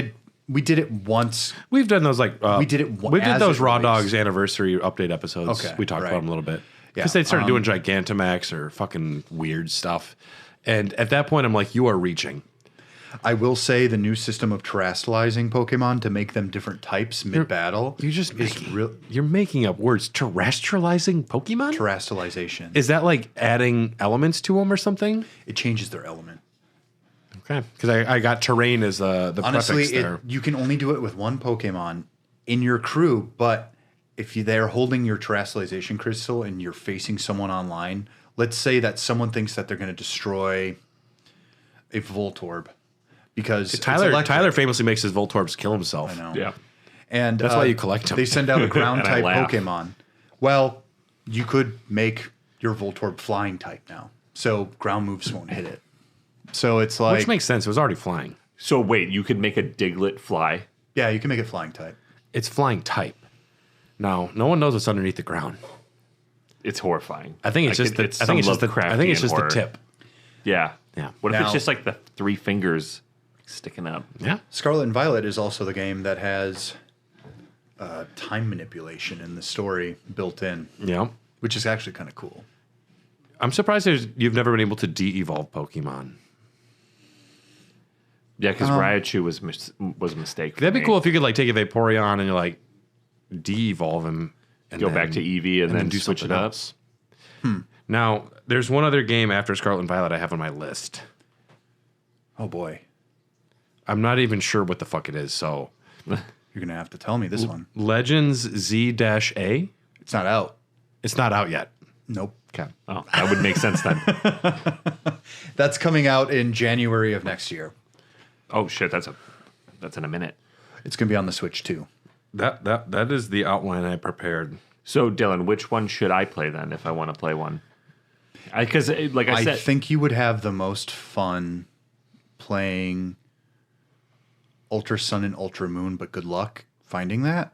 we did it once? We've done those like We did it We did as those it Raw released. Dogs anniversary update episodes. Okay, We talked right. about them a little bit Yeah, because they started doing Gigantamax or fucking weird stuff, And at that point, I'm like, you are reaching. I will say the new system of terrestrializing Pokemon to make them different types mid-battle. You're making up words. Terrestrializing Pokemon? Terrestrialization. Is that like adding elements to them or something? It changes their element. Okay. Because I got terrain as the Honestly, prefix there. you can only do it with one Pokemon in your crew, but if they're holding your terrestrialization crystal and you're facing someone online, let's say that someone thinks that they're going to destroy a Voltorb. Because Tyler famously makes his Voltorbs kill himself. I know. Yeah. And that's why you collect them. They send out a ground type laugh. Pokemon. Well, you could make your Voltorb flying type now. So ground moves won't hit it. So it's like... Which makes sense. It was already flying. So wait, you could make a Diglett fly? Yeah, you can make it flying type. It's flying type. Now, no one knows what's underneath the ground. It's horrifying. I think it's just the tip. Yeah. Yeah. What if Now- it's just like the 3 fingers sticking up? Yeah. Scarlet and Violet is also the game that has time manipulation in the story built in, Yeah. which is actually kind of cool. I'm surprised you've never been able to de-evolve Pokemon. Yeah, because Raichu was a mistake. For That'd be me. cool if you could like take a Vaporeon and you're like de-evolve him and Go back to Eevee and then do switch something it up. else. Now, there's one other game after Scarlet and Violet I have on my list. Oh boy. I'm not even sure what the fuck it is. So, You're going to have to tell me this one. Legends Z-A. It's not out. It's not out yet. Nope. Okay. Oh, that would make sense then. That's coming out in January of next year. Oh shit, that's in a minute. It's going to be on the Switch too. That is the outline I prepared. So Dylan, which one should I play then if I want to play one? Because like I I said, think you would have the most fun playing Ultra Sun and Ultra Moon, but good luck finding that.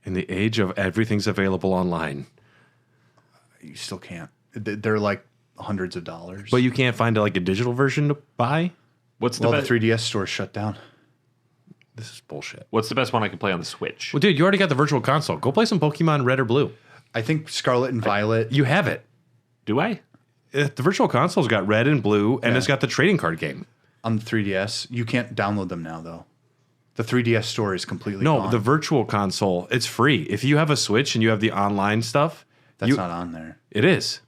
In the age of everything's available online. You still can't. They're like hundreds of dollars. But you can't find like a digital version to buy? what's the well, the best? 3DS store shut down. This is bullshit. What's the best one I can play on the Switch? Well, dude, you already got the virtual console. Go play some Pokemon Red or Blue. I think Scarlet and Violet. You have it. Do I? The virtual console's got Red and Blue, and it's got the trading card game. On the 3DS, you can't download them now though. The 3DS store is completely No, gone. the virtual console, it's free. If you have a Switch and you have the online stuff, That's not on there. it is.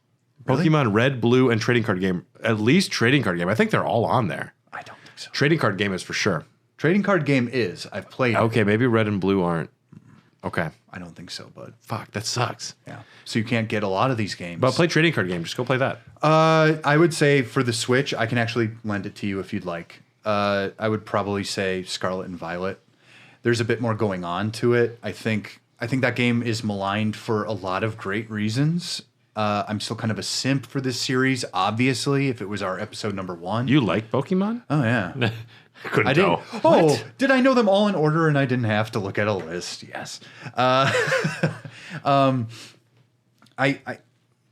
Really? Pokemon Red, Blue, and trading card game. At least trading card game. I think they're all on there. I don't think so. Trading card game is for sure. Trading card game is. I've played it. Okay, maybe Red and Blue aren't. Okay. I don't think so, bud. Fuck, that sucks. Yeah. So you can't get a lot of these games. But play trading card game. Just go play that. I would say for the Switch, I can actually lend it to you if you'd like. I would probably say Scarlet and Violet. There's a bit more going on to it. I think that game is maligned for a lot of great reasons. I'm still kind of a simp for this series. Obviously, if it was our episode number 1. You like Pokemon? Oh yeah. Couldn't I didn't. tell. Oh, did I know them all in order and I didn't have to look at a list? Yes. I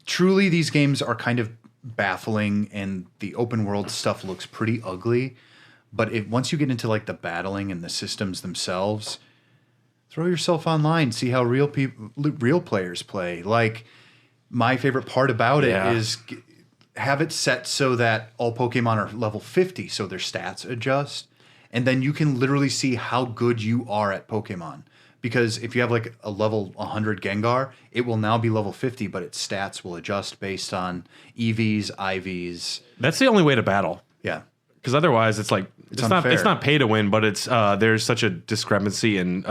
truly, these games are kind of baffling, and the open world stuff looks pretty ugly. But once you get into like the battling and the systems themselves, throw yourself online, see how real players play. Like, my favorite part about it is have it set so that all Pokemon are level 50, so their stats adjust. And then you can literally see how good you are at Pokemon. Because if you have like a level 100 Gengar, it will now be level 50, but its stats will adjust based on EVs, IVs. That's the only way to battle. Yeah. Because otherwise, it's like it's unfair. not pay to win, but it's there's such a discrepancy in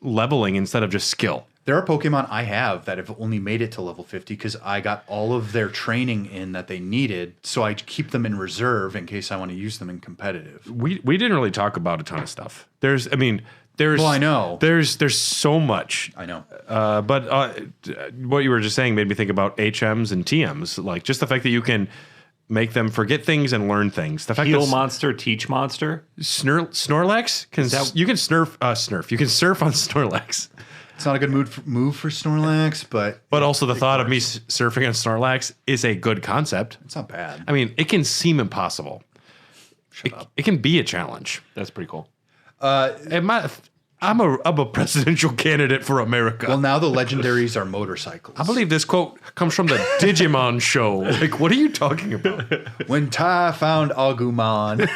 leveling instead of just skill. There are Pokemon I have that have only made it to level 50 because I got all of their training in that they needed, so I keep them in reserve in case I want to use them in competitive. We didn't really talk about a ton of stuff. There's Well, I know. There's so much. I know. But what you were just saying made me think about HMs and TMs. Like just the fact that you can make them forget things and learn things. The fact Heal that monster, teach monster. Snorlax you can snurf. You can surf on Snorlax. It's not a good move for Snorlax, but Also the thought of me surfing on Snorlax is a good concept. it's not bad. I mean, it can seem impossible. It can be a challenge. That's pretty cool. I I'm a presidential candidate for America. Well, now the legendaries are motorcycles. I believe this quote comes from the Digimon show. Like, what are you talking about? When Ty found Agumon.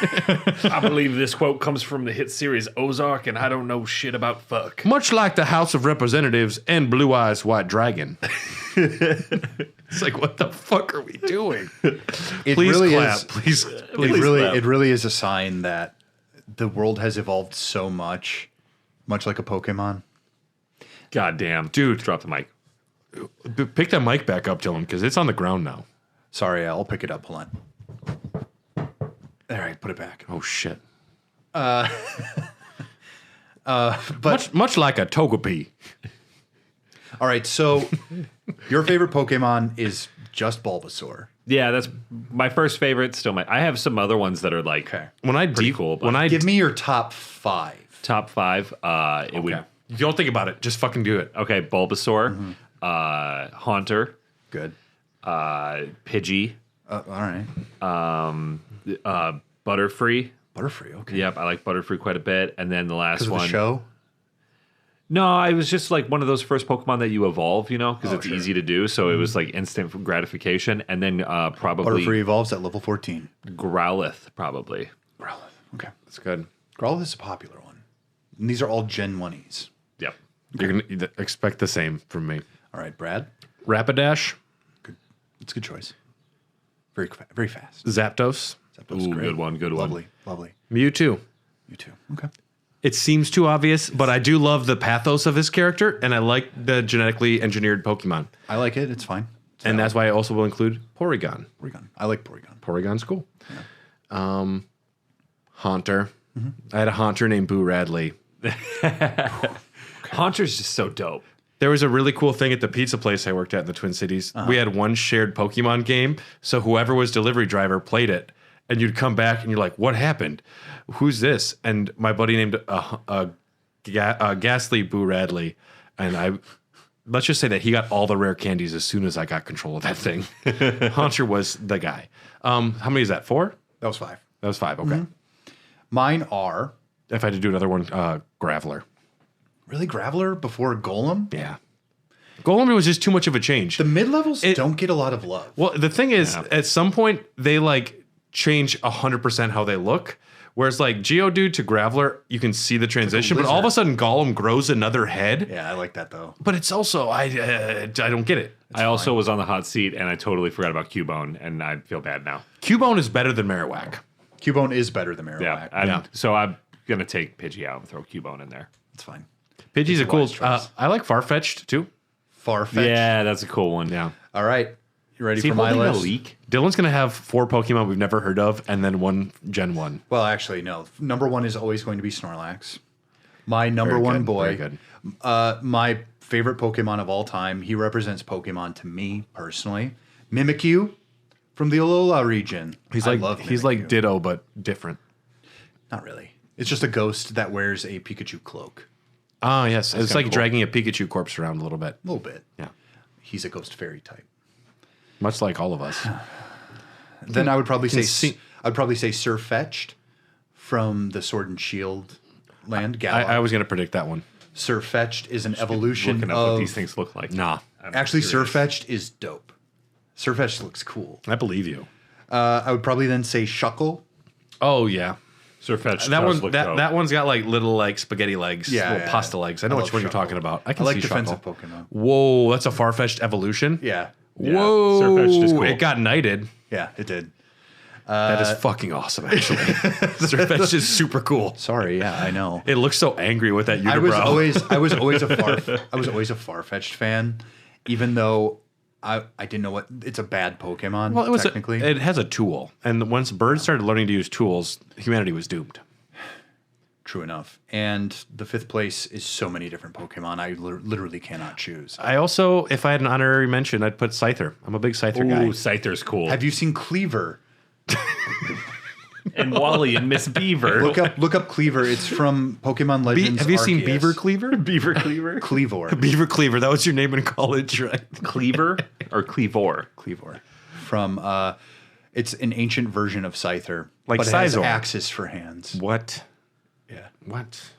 I believe this quote comes from the hit series Ozark, and I don't know shit about fuck. Much like the House of Representatives and Blue Eyes White Dragon. It's like, what the fuck are we doing? It Please really clap. is. Please. It really is a sign that the world has evolved so much like a Pokemon. God damn. Dude. Drop the mic. Pick that mic back up, Dylan, because it's on the ground now. Sorry, I'll pick it up. Hold on. All right, put it back. Oh, shit. But Much like a Togepi. all right, so your favorite Pokemon is just Bulbasaur. Yeah, that's my first favorite. Still, I have some other ones that are like When I pretty cool. But when I Give me your top 5. top 5, it would don't think about it. Just fucking do it. okay. Bulbasaur, Haunter, Good. Pidgey, All right. Butterfree. Butterfree. Okay. Yep, I like Butterfree quite a bit. And then the last Because of one. the show. No, I was just like one of those first Pokemon that you evolve, you know, because it's sure. easy to do. So it was like instant gratification. And then probably Butterfree evolves at level 14. Growlithe, probably. Growlithe. Okay. That's good. Growlithe is a popular one. And these are all Gen 1s. Yep. You're going to expect the same from me. All right, Brad. Rapidash, Good. It's a good choice. Very fast. Zapdos, Zapdos is Ooh, great. good one, good one. Lovely. Mewtwo. You too. Okay. It seems too obvious, but I do love the pathos of his character, and I like the genetically engineered Pokemon. I like it. It's fine. And that's why I also will include Porygon. Porygon. I like Porygon. Porygon's cool. Haunter. I had a Haunter named Boo Radley. Haunter's just so dope. There was a really cool thing at the pizza place I worked at in the Twin Cities. We had one shared Pokemon game, so whoever was delivery driver played it, and you'd come back and you're like, "What happened? Who's this?" And my buddy named Ghastly Boo Radley, and let's just say that he got all the rare candies as soon as I got control of that thing. Haunter was the guy. How many is that? 4? That was 5. That was 5. Okay. Mine are If I had to do another one, Graveler. really Graveler before Golem. Yeah. Golem was just too much of a change. The mid-levels don't get a lot of love. Well, the thing is, at some point, they like change 100% how they look. Whereas like Geodude to Graveler, you can see the transition, but all of a sudden Golem grows another head. Yeah, I like that though. But it's also, I don't get it. I also was on the hot seat, and I totally forgot about Cubone, and I feel bad now. Cubone is better than Marowak. Cubone is better than Yeah, Marowak. So I'm gonna take Pidgey out and throw Cubone in there. It's fine. Pidgey's a cool. wise choice. I like Farfetch'd too. Farfetch'd. Yeah, that's a cool one. Yeah. All right. You ready Is he for my holding a list? leak? Dylan's gonna have 4 Pokemon we've never heard of, and then 1 Gen 1. Well, actually, no. Number 1 is always going to be Snorlax. My number Very 1 good, boy. very good. My favorite Pokemon of all time. He represents Pokemon to me personally. Mimikyu from the Alola region. He's I like love he's Mimikyu. like Ditto, but different. Not really. It's just a ghost that wears a Pikachu cloak. Ah, yes. It's like cool. dragging a Pikachu corpse around a little bit. A little bit. Yeah. He's a ghost fairy type. Much like all of us. Then I would probably say see- I'd probably say Surfetched from the Sword and Shield land. I was gonna predict that one. Surfetched is an evolution Looking up of what these things look like. Nah. Actually, Surfetched is dope. Surfetched looks cool. I believe you. I would probably then say Shuckle. Oh yeah. Surfetch'd That does one look that, dope. that one's got like little like spaghetti legs. Yeah, Little yeah. pasta legs. I know I which love one you're Shuckle. talking about. I I can like see defensive Shuckle. Pokemon. Whoa, that's a far-fetched evolution. Yeah. Yeah, Whoa. Surfetch'd is cool. It got knighted. Yeah, it did. That is fucking awesome, actually. Surfetch'd is super cool. Sorry, yeah, I know. It looks so angry with that unibrow. I was always a Farfetch'd fan, even though I didn't know what it's a bad Pokemon. Well, technically. it has a tool, and once birds started learning to use tools, humanity was doomed. True enough. And the 5th place is so many different Pokemon. I literally cannot choose. I also, if I had an honorary mention, I'd put Scyther. I'm a big Scyther Ooh, guy. Scyther's cool. Have you seen Cleaver? And Wally and Miss Beaver. Look up Cleaver. It's from Pokemon Legends. Have you seen Arceus. Beaver Cleaver? Beaver Cleaver? Cleavor. Beaver Cleaver. That was your name in college, right? Cleaver or Cleavor? Cleavor. From it's an ancient version of Scyther. Like but it has Scizor. axes for hands. What? Yeah. What?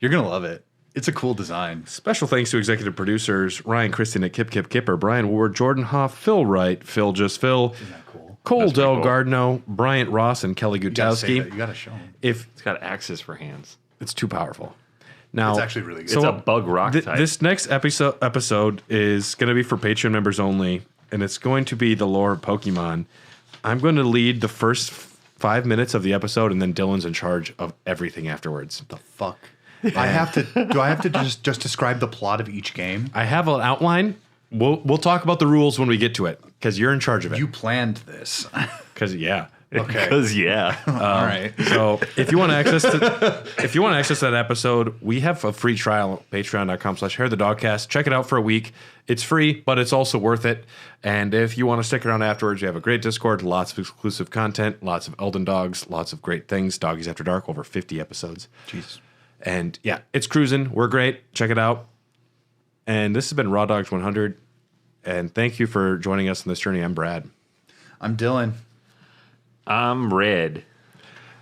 You're going to love it. It's a cool design. Special thanks to executive producers Ryan Christian at Kip Kipper, Brian Ward, Jordan Hoff, Phil Wright, Phil Just Phil, Isn't that cool? Cole That's pretty Del cool. Gardno, Bryant Ross, and Kelly You got to say that. Gutowski. You got to show them. If It's got axes for hands. it's too powerful. Now It's actually really good. It's a bug rock type. This next episode is going to be for Patreon members only, and it's going to be the lore of Pokemon. I'm going to lead the first 5 minutes of the episode, and then Dylan's in charge of everything afterwards. The fuck? Do I have to just describe the plot of each game? I have an outline. We'll talk about the rules when we get to it, because you're in charge of it. You planned this. Because Okay. Because yeah. All right. So if you want access to that episode, we have a free trial at patreon.com/HairTheDogcast. Check it out for a week. It's free, but it's also worth it. And if you want to stick around afterwards, we have a great Discord, lots of exclusive content, lots of Elden Dogs, lots of great things. Doggies After Dark, over 50 episodes. Jeez. And yeah, it's cruising. We're great. Check it out. And this has been Raw Dogs 100. And thank you for joining us on this journey. I'm Brad. I'm Dylan. I'm red.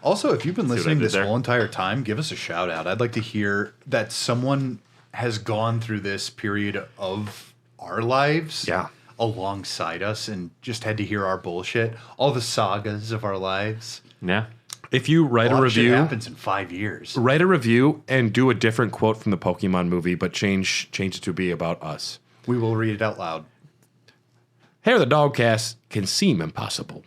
Also, if you've been what I listening did this there? whole entire time, give us a shout out. I'd like to hear that someone has gone through this period of our lives alongside us and just had to hear our bullshit, all the sagas of our lives. Yeah. If you write A a lot of shit review, happens in 5 years. write a review and do a different quote from the Pokemon movie, but change it to be about us. We will read it out loud. Hair the Dogcast can seem impossible,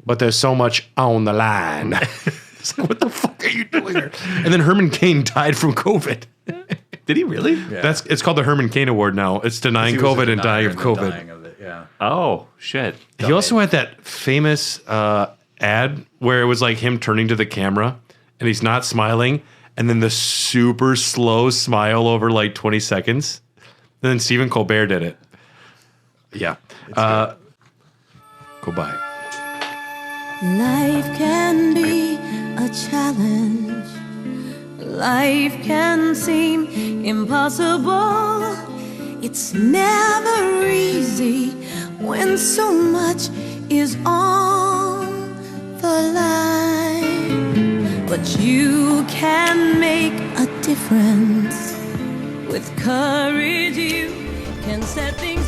but there's so much on the line. It's like, what the fuck are you doing here? And then Herman Cain died from COVID. Did he really? Yeah. It's called the Herman Cain Award now. It's denying He was a COVID and dying denier of and COVID. dying of it, yeah. Oh, shit. He also had that famous ad where it was like him turning to the camera and he's not smiling, and then the super slow smile over like 20 seconds. And then Stephen Colbert did it. Yeah. Goodbye. Life can be a challenge. Life can seem impossible. It's never easy when so much is on the line. But you can make a difference. With courage, you can set things